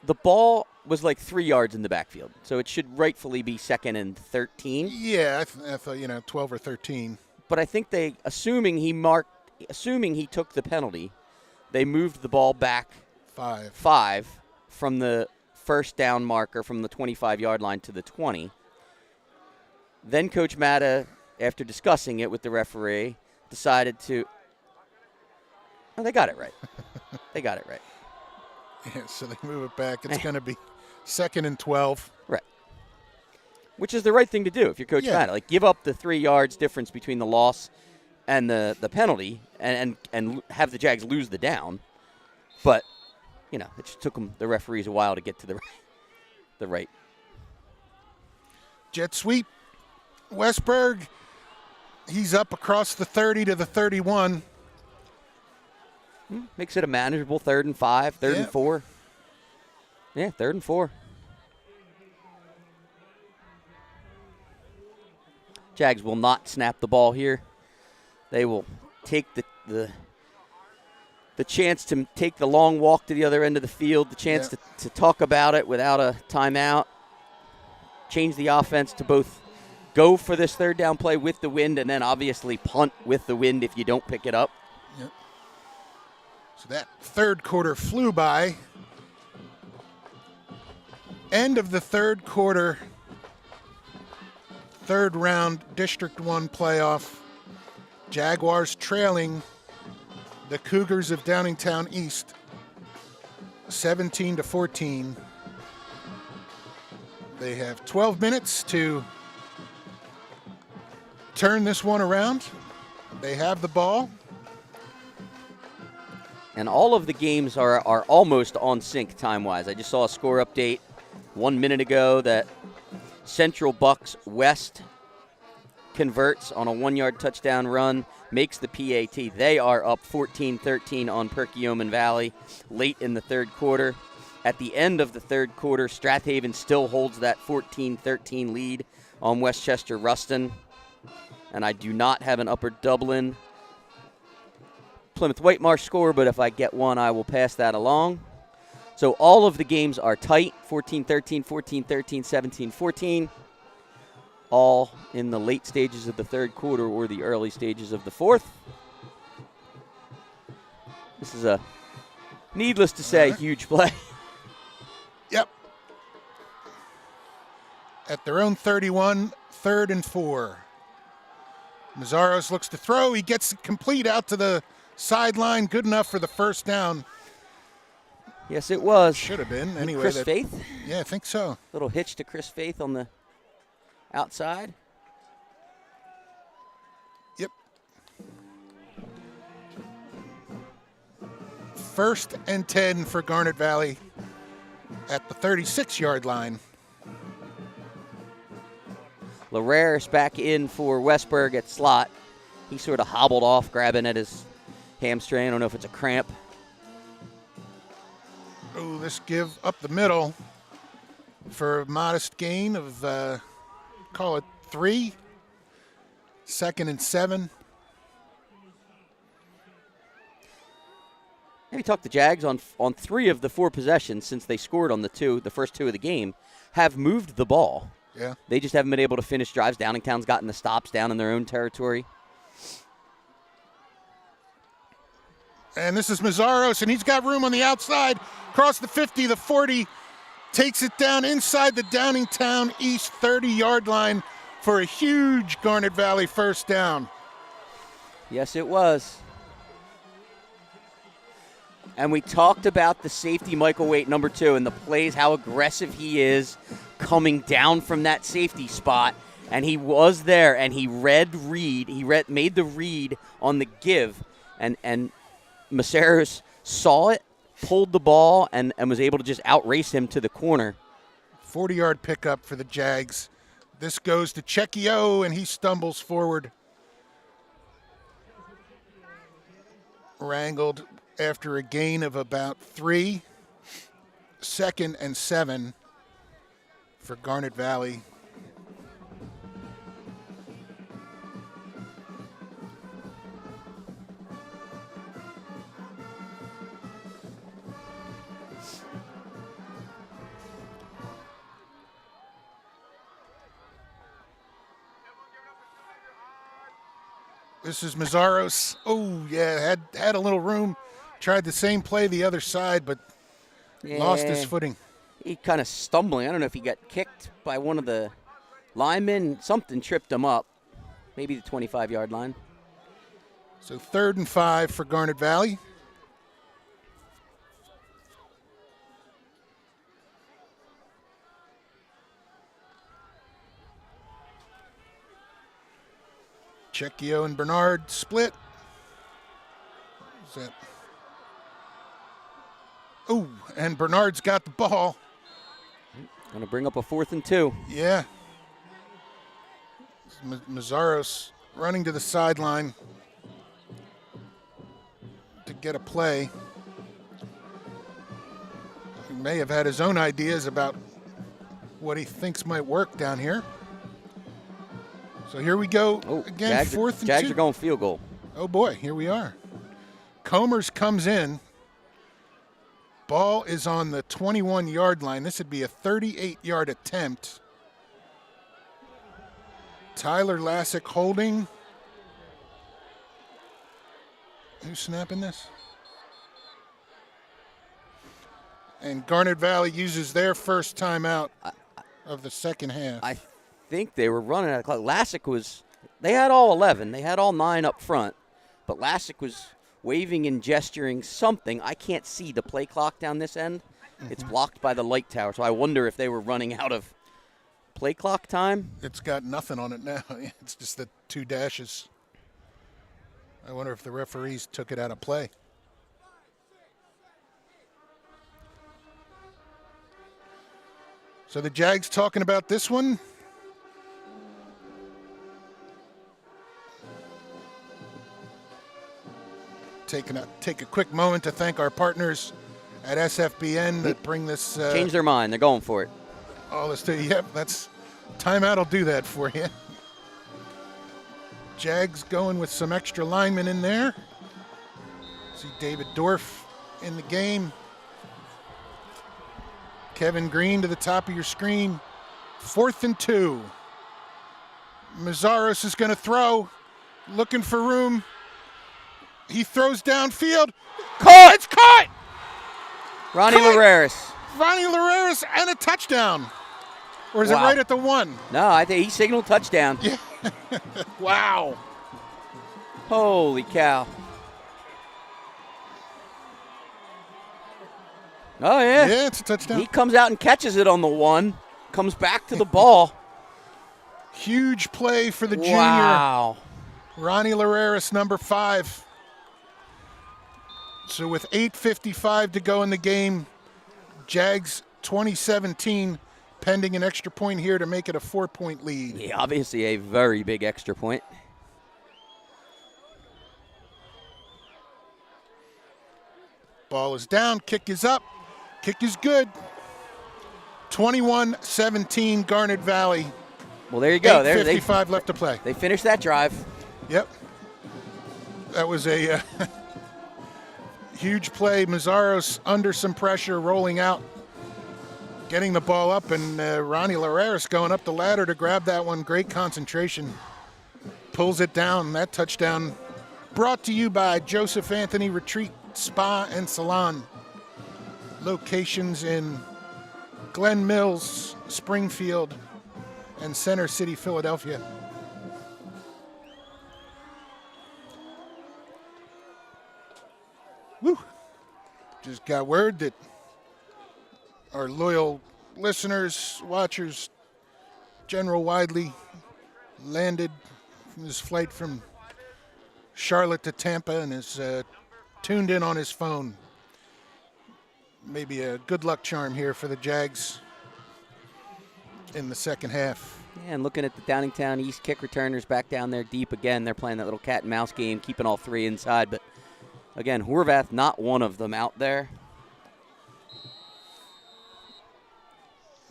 the ball was like 3 yards in the backfield, so it should rightfully be 2nd and 13. Yeah, I thought 12 or 13. But I think assuming he took the penalty, they moved the ball back 5 from the first down marker from the 25-yard line to the 20. Then Coach Matta, after discussing it with the referee, decided to. Oh, they got it right. They got it right. Yeah, so they move it back. It's going to be 2nd and 12. Right. Which is the right thing to do if you're Coach Matta. Like, give up the 3 yards difference between the loss and the penalty and have the Jags lose the down. But, it just took the referees a while to get to the right. Jet sweep. Westberg, he's up across the 30 to the 31. Makes it a manageable 3rd and 5, 3rd and 4. Yeah, 3rd and 4. Jags will not snap the ball here. They will take the chance to take the long walk to the other end of the field, the chance to talk about it without a timeout, change the offense to both go for this 3rd down play with the wind and then obviously punt with the wind if you don't pick it up. Yep. So that third quarter flew by. End of the third quarter, 3rd round District 1 playoff. Jaguars trailing the Cougars of Downingtown East 17-14. They have 12 minutes to turn this one around. They have the ball. And all of the games are almost on sync time-wise. I just saw a score update 1 minute ago that Central Bucks West converts on a 1-yard touchdown run, makes the PAT. They are up 14-13 on Perkiomen Valley late in the third quarter. At the end of the third quarter, Strathaven still holds that 14-13 lead on Westchester Ruston. And I do not have an Upper Dublin Plymouth Whitemarsh score, but if I get one, I will pass that along. So all of the games are tight, 14-13, 14-13, 17-14, all in the late stages of the third quarter or the early stages of the fourth. This is a, needless to say, huge play. Yep. At their own 31, 3rd and 4. Mazzaros looks to throw. He gets it complete out to the sideline. Good enough for the first down. Yes, it was. Should have been. Anyway, Chris Faith. Yeah, I think so. Little hitch to Chris Faith on the outside. Yep. 1st and 10 for Garnet Valley at the 36-yard line. Larreris back in for Westberg at slot. He sort of hobbled off, grabbing at his hamstring. I don't know if it's a cramp. Oh, this give up the middle for a modest gain of, call it 3. 2nd and 7. Maybe talk the Jags on 3 of the 4 possessions since they scored on the first 2 of the game, have moved the ball. Yeah. They just haven't been able to finish drives. Downingtown's gotten the stops down in their own territory. And this is Mazzaros, and he's got room on the outside. Across the 50, the 40. Takes it down inside the Downingtown East 30-yard line for a huge Garnet Valley first down. Yes, it was. And we talked about the safety, Michael Waite, number 2, and the plays, how aggressive he is coming down from that safety spot. And he was there, and he made the read on the give. And Maceras saw it, pulled the ball, and was able to just outrace him to the corner. 40-yard pickup for the Jags. This goes to Checchio, and he stumbles forward. Wrangled after a gain of about 3. 2nd and 7 for Garnet Valley. This is Mazzaros. Oh, yeah, had a little room. Tried the same play the other side, but lost his footing. He kind of stumbling. I don't know if he got kicked by one of the linemen. Something tripped him up. Maybe the 25-yard line. So 3rd and 5 for Garnet Valley. Checchio and Bernard split. Is that? Oh, and Bernard's got the ball. Going to bring up a 4th and 2. Yeah. Mazzaros running to the sideline to get a play. He may have had his own ideas about what he thinks might work down here. So here we go again, 4th and 2. Jags are going field goal. Oh, boy, here we are. Comers comes in. Ball is on the 21-yard line. This would be a 38-yard attempt. Tyler Lassick holding. Who's snapping this? And Garnet Valley uses their first timeout of the second half. I think they were running out of clock. Lassick they had all 11. They had all 9 up front. But Lassick was waving and gesturing something. I can't see the play clock down this end. Mm-hmm. It's blocked by the light tower. So I wonder if they were running out of play clock time. It's got nothing on it now. It's just the 2 dashes. I wonder if the referees took it out of play. So the Jags talking about this one. Take a quick moment to thank our partners at SFBN that bring this. Change their mind. They're going for it. All this to yep. That's timeout will do that for you. Jags going with some extra linemen in there. See David Dorff in the game. Kevin Green to the top of your screen. 4th and 2. Mazzaros is going to throw. Looking for room. He throws downfield. Caught! It's caught! Ronnie Caught! Larreris. Ronnie Larreris and a touchdown. Or is Wow. it right at the 1? No, I think he signaled touchdown. Yeah. Wow. Holy cow. Oh, yeah. Yeah, it's a touchdown. He comes out and catches it on the 1, comes back to the ball. Huge play for the junior. Wow. Ronnie Lareris, number 5. So with 8:55 to go in the game, Jags 2017, pending an extra point here to make it a 4-point lead. Yeah, obviously a very big extra point. Ball is down, kick is up, kick is good. 21-17 Garnet Valley. Well, there you go. There, 8:55 left to play. they finished that drive. Yep. That was a huge play. Mazzaros under some pressure, rolling out, getting the ball up, and Ronnie Lareris going up the ladder to grab that one. Great concentration. Pulls it down. That touchdown brought to you by Joseph Anthony Retreat Spa and Salon. Locations in Glen Mills, Springfield, and Center City, Philadelphia. Woo! Just got word that our loyal listeners, watchers, General Widely landed from his flight from Charlotte to Tampa and is tuned in on his phone. Maybe a good luck charm here for the Jags in the second half. Yeah, and looking at the Downingtown East kick returners back down there deep again, they're playing that little cat and mouse game, keeping all 3 inside. But again, Horvath, not one of them out there.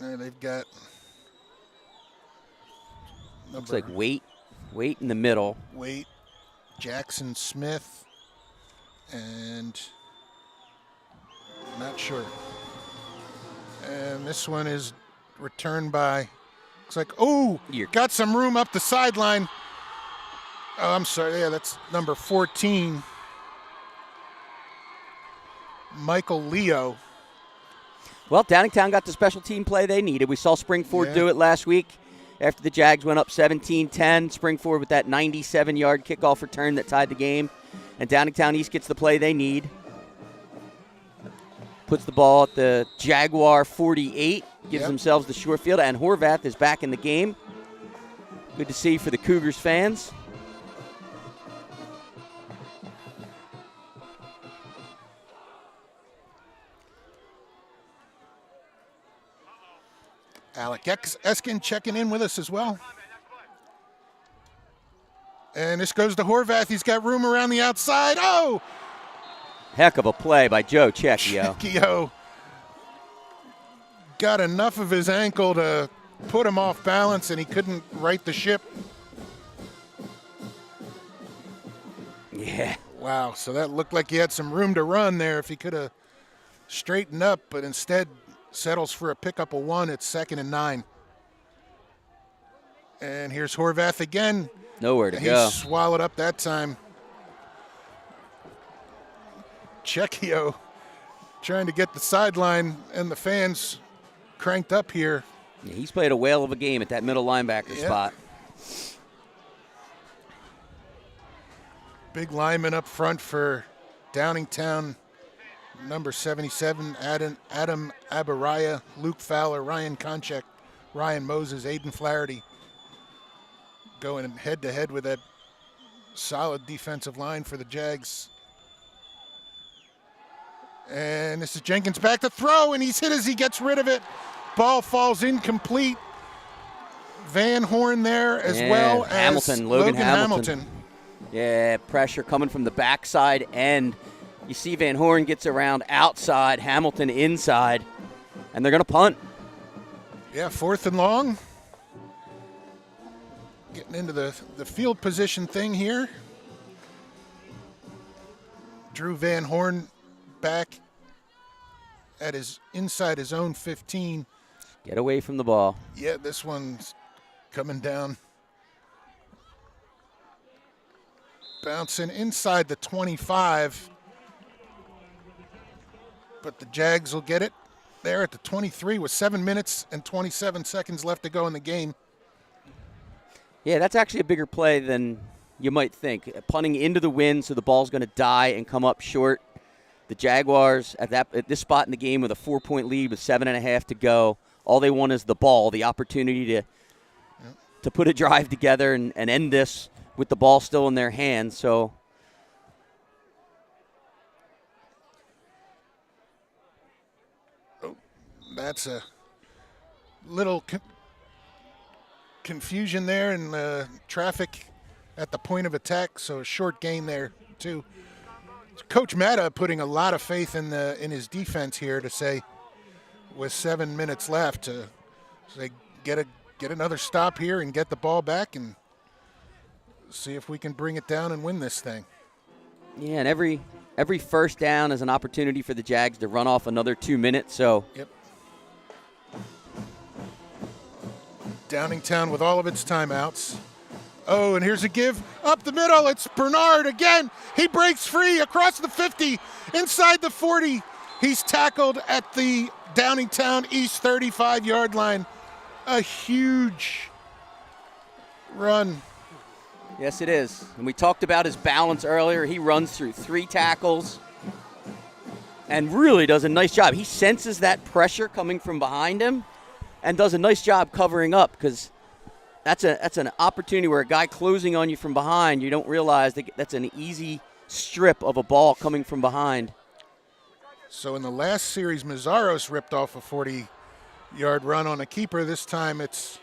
They've got Looks like Wait in the middle. Wait, Jackson Smith, and not sure. And this one is returned by, looks like, oh, got some room up the sideline. Oh, I'm sorry. Yeah, that's number 14, Michael Leo. Well, Downingtown got the special team play they needed. We saw Springford do it last week after the Jags went up 17-10. Springford with that 97-yard kickoff return that tied the game. And Downingtown East gets the play they need. Puts the ball at the Jaguar 48, gives themselves the short field, and Horvath is back in the game. Good to see for the Cougars fans. Alec Eskin checking in with us as well. And this goes to Horvath. He's got room around the outside. Oh! Heck of a play by Joe Cecchio. Cecchio got enough of his ankle to put him off balance, and he couldn't right the ship. Yeah. Wow, so that looked like he had some room to run there if he could have straightened up, but instead settles for a pickup of 1 at 2nd and 9. And here's Horvath again. Nowhere to go. He swallowed up that time. Cecchio trying to get the sideline and the fans cranked up here. Yeah, he's played a whale of a game at that middle linebacker spot. Big lineman up front for Downingtown. Number 77, Adam Abaraya, Luke Fowler, Ryan Konchek, Ryan Moses, Aiden Flaherty. Going head-to-head with that solid defensive line for the Jags. And this is Jenkins back to throw, and he's hit as he gets rid of it. Ball falls incomplete. Van Horn there as well as Logan Hamilton. Yeah, pressure coming from the backside end. You see Van Horn gets around outside, Hamilton inside, and they're going to punt. Yeah, 4th and long. Getting into the field position thing here. Drew Van Horn back at inside his own 15. Get away from the ball. Yeah, this one's coming down. Bouncing inside the 25. But the Jags will get it there at the 23 with 7 minutes and 27 seconds left to go in the game. Yeah, that's actually a bigger play than you might think. Punting into the wind, so the ball's going to die and come up short. The Jaguars at this spot in the game with a 4-point lead with 7.5 to go. All they want is the ball, the opportunity to put a drive together and end this with the ball still in their hands. So that's a little confusion there in traffic at the point of attack, so a short gain there too. Coach Matta putting a lot of faith in his defense here to say, with 7 minutes left, to say get another stop here and get the ball back and see if we can bring it down and win this thing. yeah, and every first down is an opportunity for the Jags to run off another 2 minutes. So Yep. Downingtown with all of its timeouts. Oh, and here's a give up the middle. It's Bernard again. He breaks free across the 50, inside the 40. He's tackled at the Downingtown East 35-yard line. A huge run. yes, it is. And we talked about his balance earlier. He runs through 3 tackles and really does a nice job. He senses that pressure coming from behind him and does a nice job covering up, because that's an opportunity where a guy closing on you from behind, you don't realize that that's an easy strip of a ball coming from behind. So in the last series, Mazzaros ripped off a 40-yard run on a keeper. This time it's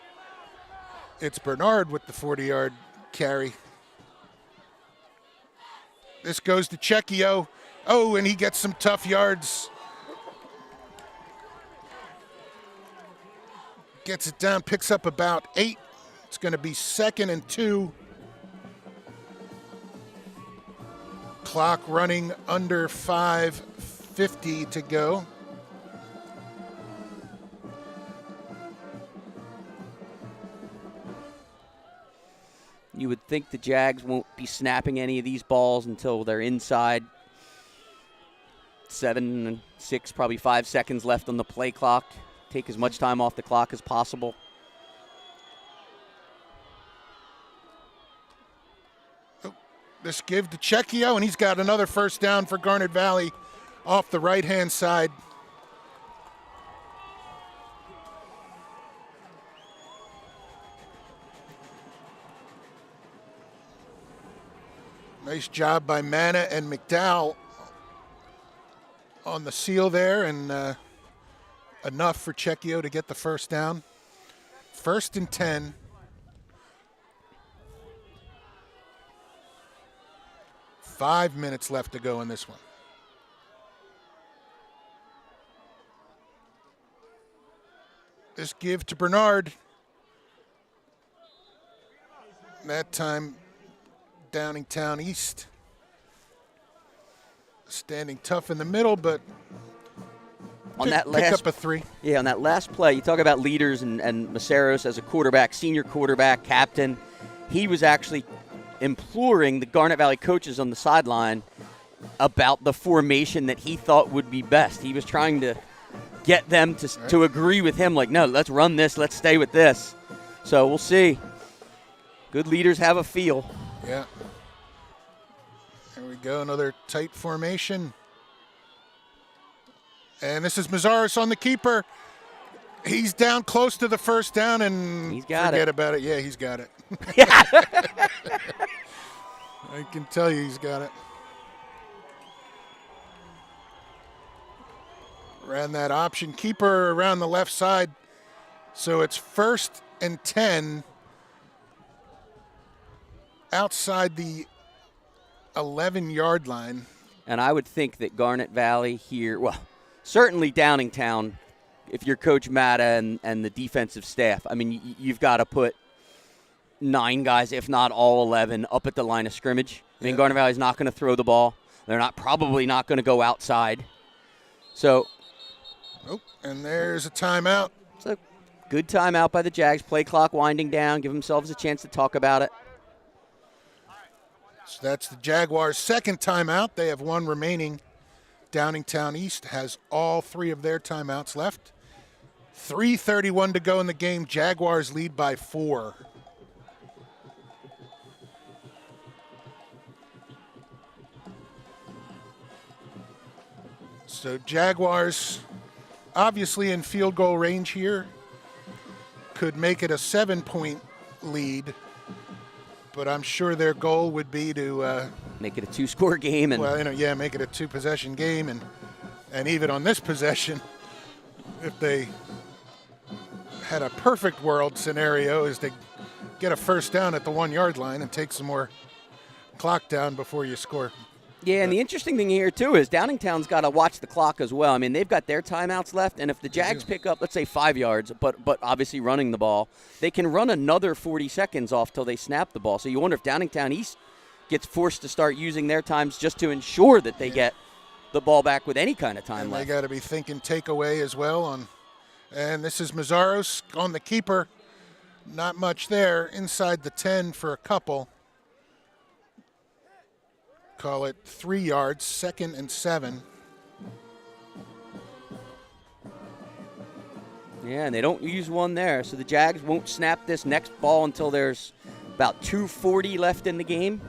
Bernard with the 40-yard carry. This goes to Cecchio. Oh, and he gets some tough yards. Gets it down, picks up about 8. It's going to be 2nd and 2. Clock running under 5:50 to go. You would think the Jags won't be snapping any of these balls until they're inside 7 and 6, probably 5 seconds left on the play clock. Take as much time off the clock as possible. This give to Cecchio, and he's got another first down for Garnet Valley off the right-hand side. Nice job by Manna and McDowell on the seal there, and enough for Cecchio to get the first down. 1st and 10. Five minutes left to go in this one. This give to Bernard. That time, Downingtown East standing tough in the middle, but On that pick last up a 3. Yeah, on that last play, you talk about leaders and Maceros as a quarterback, senior quarterback, captain. He was actually imploring the Garnet Valley coaches on the sideline about the formation that he thought would be best. He was trying to get them to agree with him, like, no, let's run this, let's stay with this. So we'll see. Good leaders have a feel. Yeah. There we go, another tight formation. And this is Mazzaros on the keeper. He's down close to the first down, and He's got forget it. about it. Yeah, he's got it. I can tell you he's got it. Ran that option keeper around the left side. So it's 1st and 10 outside the 11-yard line. And I would think that Garnet Valley here, well, certainly Downingtown, if you're Coach Matta and the defensive staff, I mean, you've got to put 9 guys, if not all 11, up at the line of scrimmage. I mean, Garnet Valley's not going to throw the ball. They're probably not going to go outside. So, And there's a timeout. it's a good timeout by the Jags. Play clock winding down. Give themselves a chance to talk about it. So that's the Jaguars' second timeout. They have 1 remaining. Downingtown East has all 3 of their timeouts left. 3:31 to go in the game. Jaguars lead by 4. So Jaguars obviously in field goal range here. Could make it a 7-point lead, but I'm sure their goal would be to Make it a 2-score game. And make it a 2-possession game, and even on this possession, if they had a perfect world scenario, is to get a first down at the 1-yard line and take some more clock down before you score. Yeah, and the interesting thing here, too, is Downingtown's got to watch the clock as well. I mean, they've got their timeouts left, and if the Jags pick up, let's say, 5 yards, but obviously running the ball, they can run another 40 seconds off till they snap the ball. So you wonder if Downingtown East gets forced to start using their times just to ensure that they get the ball back with any kind of time left. They got to be thinking takeaway as well. And this is Mazzaros on the keeper. Not much there. Inside the 10 for a couple. Call it 3 yards, 2nd and 7. Yeah, and they don't use one there, so the Jags won't snap this next ball until there's about 2:40 left in the game.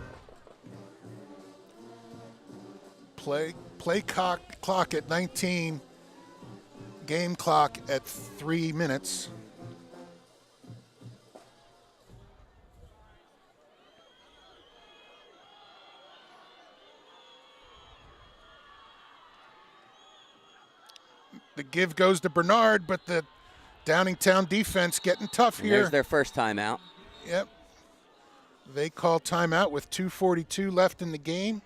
Play clock at 19. Game clock at 3 minutes. The give goes to Bernard, but the Downingtown defense getting tough And here. there's their first timeout. Yep. They call timeout with 2:42 left in the game.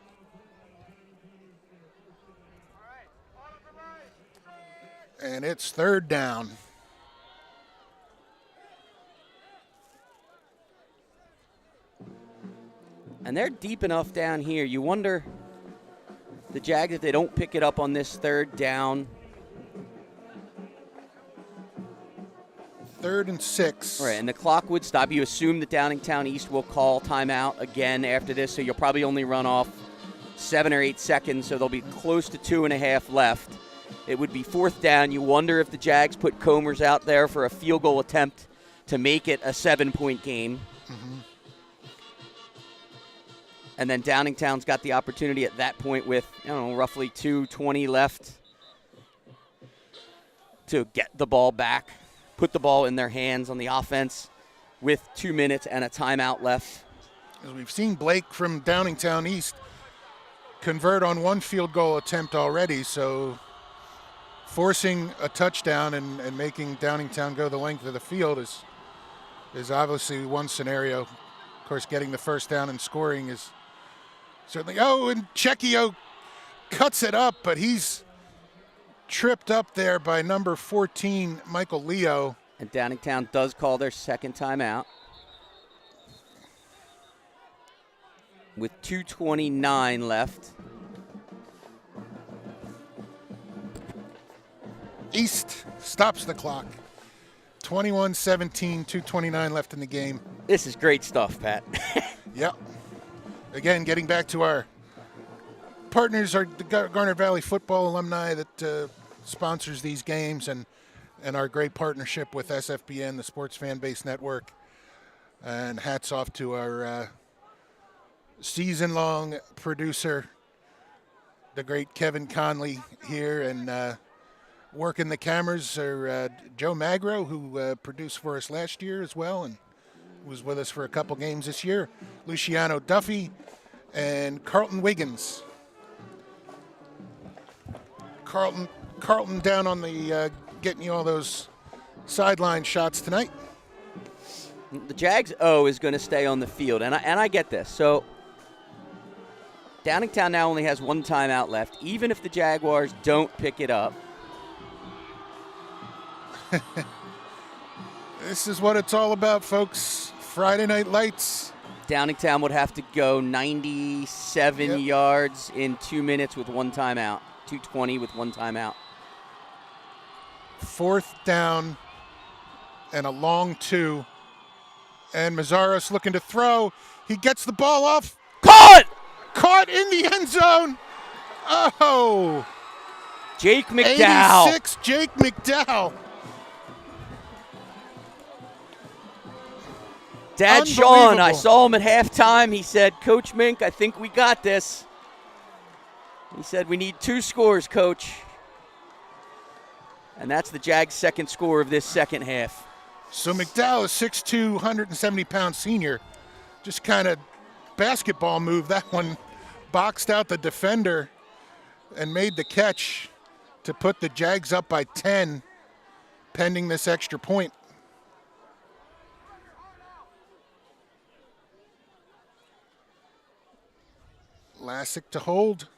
And it's 3rd down. And they're deep enough down here. You wonder, the Jags, if they don't pick it up on this 3rd down. 3rd and 6. Right, and the clock would stop. You assume that Downingtown East will call timeout again after this, so you'll probably only run off 7 or 8 seconds, so there'll be close to 2.5 left. It would be 4th down. You wonder if the Jags put Comers out there for a field goal attempt to make it a 7-point game. Mm-hmm. And then Downingtown's got the opportunity at that point with, roughly 2:20 left to get the ball back, put the ball in their hands on the offense with 2 minutes and a timeout left. As we've seen Blake from Downingtown East convert on 1 field goal attempt already, so forcing a touchdown and making Downingtown go the length of the field is obviously one scenario. Of course, getting the first down and scoring is certainly. Oh, and Cecchio cuts it up, but he's tripped up there by number 14, Michael Leo. And Downingtown does call their second timeout with 2:29 left. East stops the clock. 21-17, 2:29 left in the game. This is great stuff, Pat. Yep. Again, getting back to our partners, the Garnet Valley football alumni that sponsors these games, and our great partnership with SFBN, the Sports Fan Base Network. And hats off to our season-long producer, the great Kevin Conley here, and working the cameras are Joe Magro, who produced for us last year as well and was with us for a couple games this year, Luciano Duffy, and Carlton Wiggins. Carlton down on the getting you all those sideline shots tonight. The Jags O is going to stay on the field, and I get this. So Downingtown now only has 1 timeout left. Even if the Jaguars don't pick it up, this is what it's all about, folks. Friday Night Lights. Downingtown would have to go 97 yards in 2 minutes with 1 timeout. 2:20 with 1 timeout. 4th down and a long 2. And Mazzaros looking to throw. He gets the ball off. Caught in the end zone. Oh. Jake McDowell. 86, Jake McDowell. Dad Sean, I saw him at halftime. He said, Coach Mink, I think we got this. He said, we need 2 scores, Coach. And that's the Jags' second score of this second half. So McDowell is 6'2", 170-pound senior. Just kind of basketball move. That one boxed out the defender and made the catch to put the Jags up by 10, pending this extra point. Lassick to hold.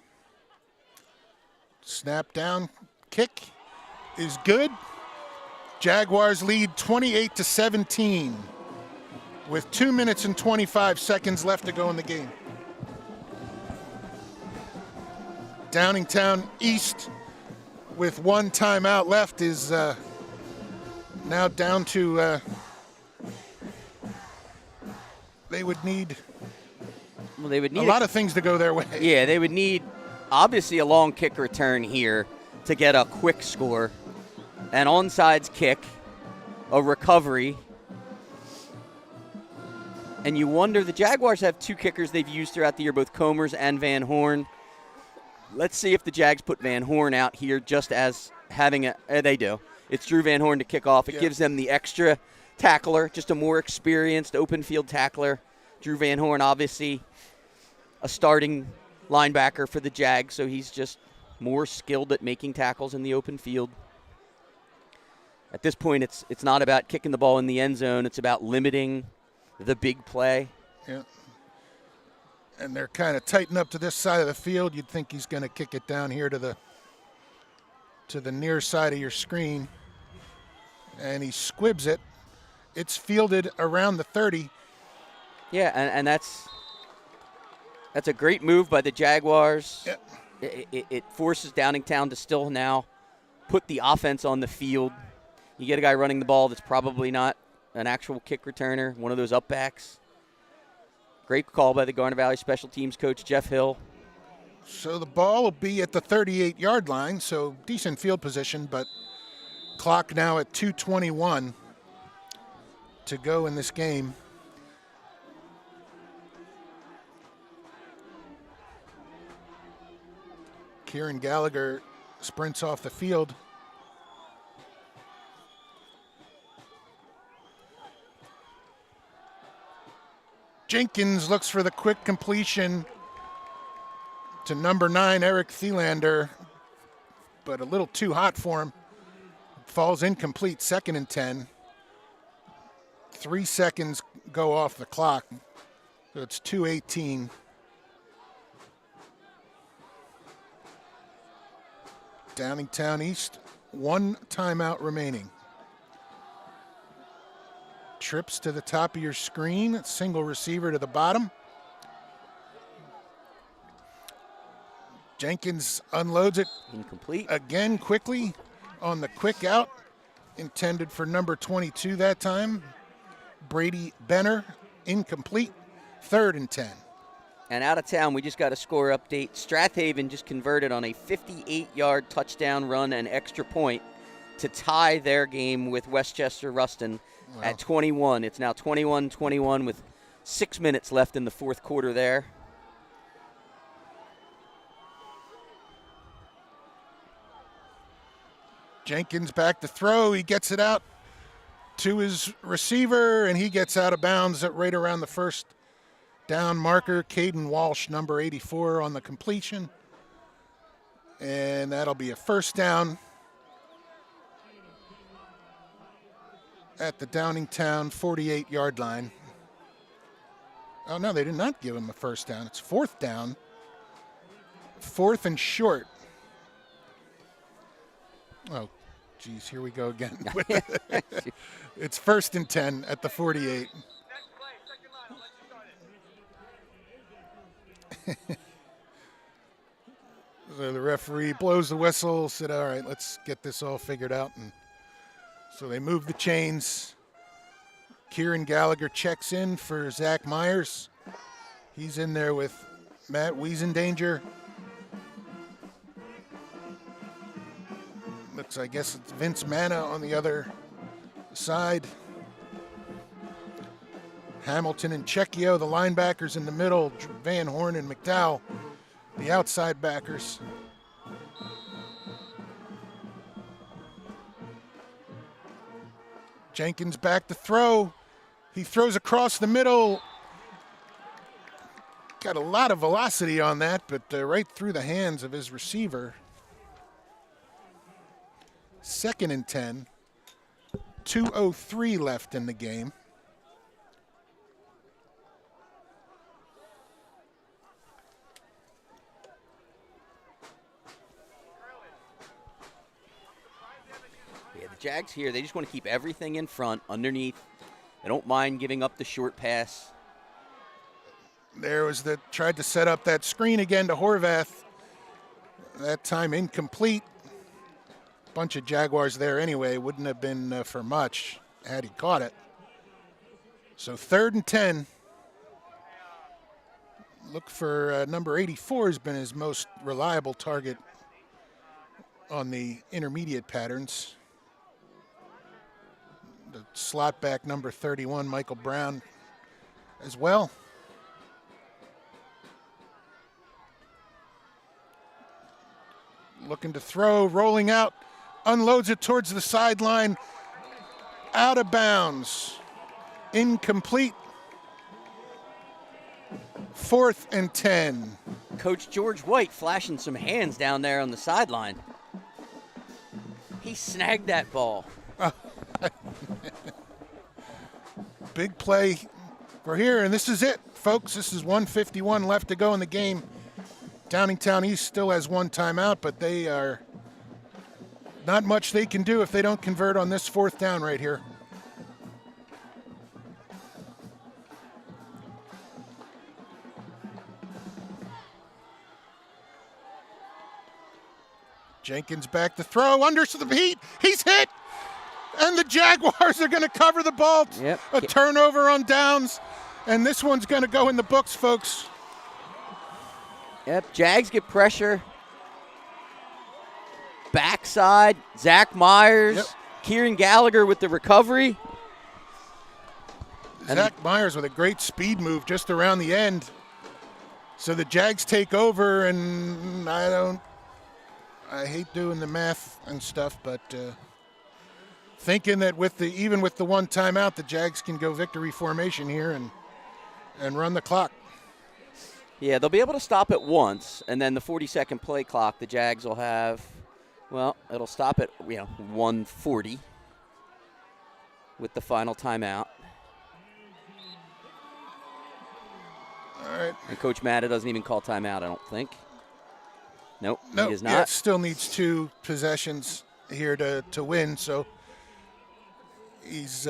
Snap down, kick is good. Jaguars lead 28-17 with 2 minutes and 25 seconds left to go in the game. Downingtown East with 1 timeout left is now down to, they would need They would need a lot of things to go their way. Yeah, they would need obviously a long kick return here to get a quick score, an onside kick, a recovery. And you wonder, the Jaguars have 2 kickers they've used throughout the year, both Comers and Van Horn. Let's see if the Jags put Van Horn out here just as having a they do. It's Drew Van Horn to kick off. It gives them the extra tackler, just a more experienced open field tackler. Drew Van Horn, obviously a starting linebacker for the Jags, so he's just more skilled at making tackles in the open field. At this point, it's not about kicking the ball in the end zone. It's about limiting the big play. Yeah. And they're kind of tightened up to this side of the field. You'd think he's going to kick it down here to the near side of your screen. And he squibs it. It's fielded around the 30. Yeah, and that's a great move by the Jaguars. Yeah. It forces Downingtown to still now put the offense on the field. You get a guy running the ball that's probably not an actual kick returner, one of those up backs. Great call by the Garnet Valley special teams coach, Jeff Hill. So the ball will be at the 38-yard line, so decent field position, but clock now at 2:21 to go in this game. Kieran Gallagher sprints off the field. Jenkins looks for the quick completion to number 9, Eric Thielander, but a little too hot for him. Falls incomplete, 2nd and 10. 3 seconds go off the clock, so it's 2:18. Downingtown East, 1 timeout remaining. Trips to the top of your screen, single receiver to the bottom. Jenkins unloads it Incomplete. again quickly on the quick out, intended for number 22 that time. Brady Benner, incomplete, 3rd and 10. And out of town, we just got a score update. Strathaven just converted on a 58-yard touchdown run and extra point to tie their game with Westchester Ruston at 21. It's now 21-21 with 6 minutes left in the fourth quarter there. Jenkins back to throw. He gets it out to his receiver, and he gets out of bounds at right around the first down marker. Caden Walsh, number 84, on the completion. And that'll be a first down at the Downingtown 48-yard line. Oh, no, they did not give him a first down. It's 4th down. 4th and short. Oh, geez, here we go again. It's 1st and 10 at the 48. So the referee blows the whistle, said, all right, let's get this all figured out. And so they move the chains. Kieran Gallagher checks in for Zach Myers. He's in there with Matt Wiesendanger. Looks, I guess it's Vince Manna on the other side. Hamilton and Checchio, the linebackers in the middle. Van Horn and McDowell, the outside backers. Jenkins back to throw. He throws across the middle. Got a lot of velocity on that, but right through the hands of his receiver. 2nd and 10. 2:03 left in the game. Yeah, the Jags here, they just want to keep everything in front, underneath. They don't mind giving up the short pass. There was tried to set up that screen again to Horvath. That time incomplete. Bunch of Jaguars there anyway. Wouldn't have been for much had he caught it. So 3rd and 10. Look for number 84 has been his most reliable target on the intermediate patterns. The slot back number 31, Michael Brown, as well. Looking to throw, rolling out, unloads it towards the sideline, out of bounds, incomplete. 4th and 10. Coach George White flashing some hands down there on the sideline. He snagged that ball. Big play for here, and this is it, folks. This is 1:51 left to go in the game. Downingtown East still has one timeout, but they are not much they can do if they don't convert on this 4th down right here. Jenkins back to throw, under the heat, he's hit, and the Jaguars are going to cover the ball. Yep. A turnover on downs, and this one's going to go in the books, folks. Yep, Jags get pressure. Backside, Zach Myers, Yep. Kieran Gallagher with the recovery. Zach Myers with a great speed move just around the end. So the Jags take over, and I hate doing the math and stuff, but thinking that even with the one timeout, the Jags can go victory formation here and run the clock. Yeah, they'll be able to stop it once, and then the 40-second play clock, the Jags will have, well, it'll stop at 1:40 with the final timeout. All right. And Coach Matta doesn't even call timeout, I don't think. Nope, No, he does not. yeah, still needs 2 possessions here to win, so he's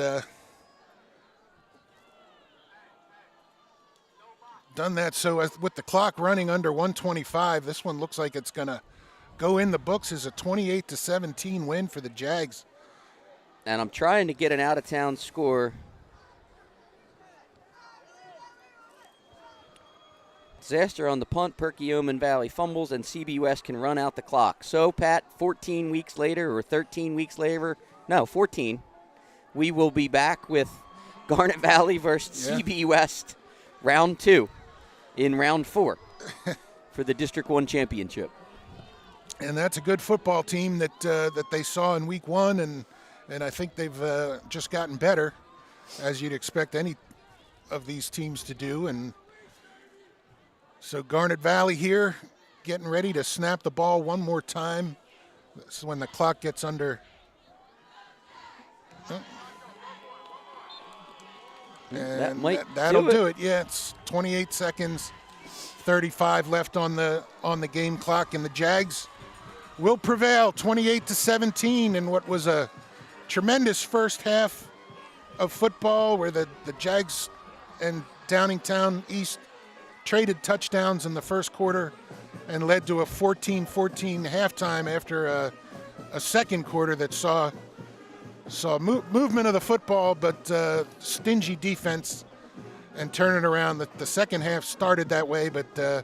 done that. So with the clock running under 125, this one looks like it's going to go in the books as a 28-17 win for the Jags. And I'm trying to get an out-of-town score. Disaster on the punt, Perkiomen Valley fumbles, and CB West can run out the clock. So, Pat, 14 weeks later or 13 weeks later, no, 14, we will be back with Garnet Valley versus CB West round 2 in round 4 for the District 1 championship. And that's a good football team that they saw in week 1, and I think they've just gotten better, as you'd expect any of these teams to do. And so Garnet Valley here getting ready to snap the ball one more time. This is when the clock gets under. And that'll do it. Yeah, it's 28 seconds, 35 left on the game clock, and the Jags will prevail 28-17 in what was a tremendous first half of football, where the Jags and Downingtown East traded touchdowns in the first quarter and led to a 14-14 halftime after a second quarter that saw movement of the football, but stingy defense and turning around. The second half started that way, but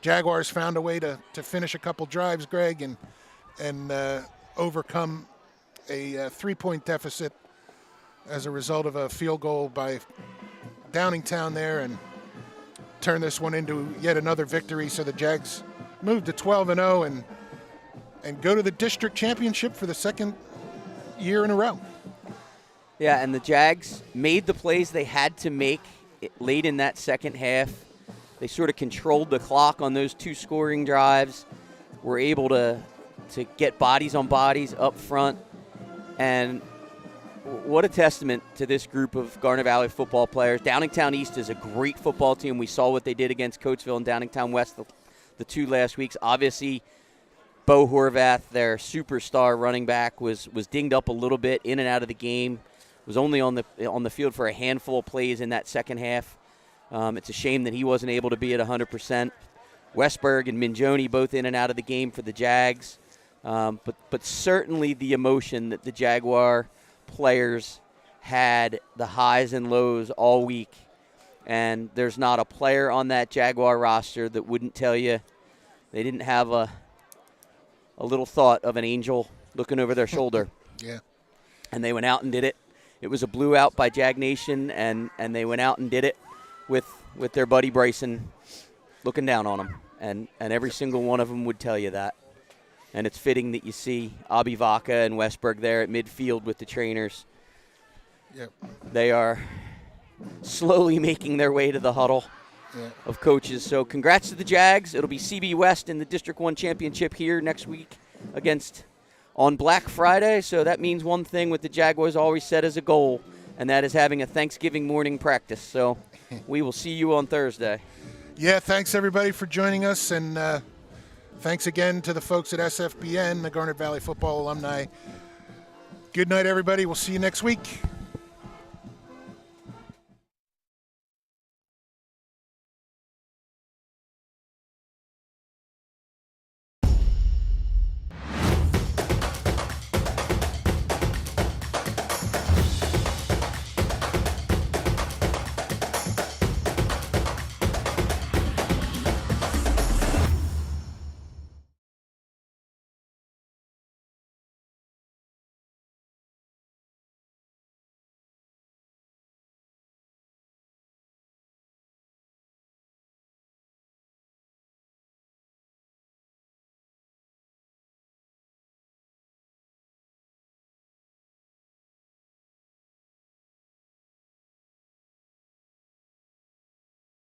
Jaguars found a way to finish a couple drives, Greg, and overcome a 3-point deficit as a result of a field goal by Downingtown there, and turn this one into yet another victory. So the Jags move to 12-0 and go to the district championship for the second year in a row. Yeah, and the Jags made the plays they had to make late in that second half. They sort of controlled the clock on those 2 scoring drives, were able to get bodies on bodies up front. And what a testament to this group of Garnet Valley football players. Downingtown East is a great football team. We saw what they did against Coatesville and Downingtown West the 2 last weeks. Obviously, Bo Horvath, their superstar running back, was dinged up a little bit, in and out of the game. Was only on the field for a handful of plays in that second half. It's a shame that he wasn't able to be at 100%. Westberg and Minjoni both in and out of the game for the Jags. But certainly the emotion that the Jaguar players had, the highs and lows all week. And there's not a player on that Jaguar roster that wouldn't tell you they didn't have a little thought of an angel looking over their shoulder. Yeah. And they went out and did it. It was a blew out by Jag Nation, and they went out and did it with their buddy Bryson looking down on them. And every single one of them would tell you that. And it's fitting that you see Abi Vaca and Westberg there at midfield with the trainers. Yep. They are slowly making their way to the huddle of coaches. So congrats to the Jags. It'll be CB West in the District 1 championship here next week on Black Friday. So that means one thing what the Jaguars always set as a goal, and that is having a Thanksgiving morning practice. So we will see you on Thursday. Yeah, thanks everybody for joining us, and thanks again to the folks at SFBN, the Garnet Valley Football Alumni. Good night, everybody. We'll see you next week.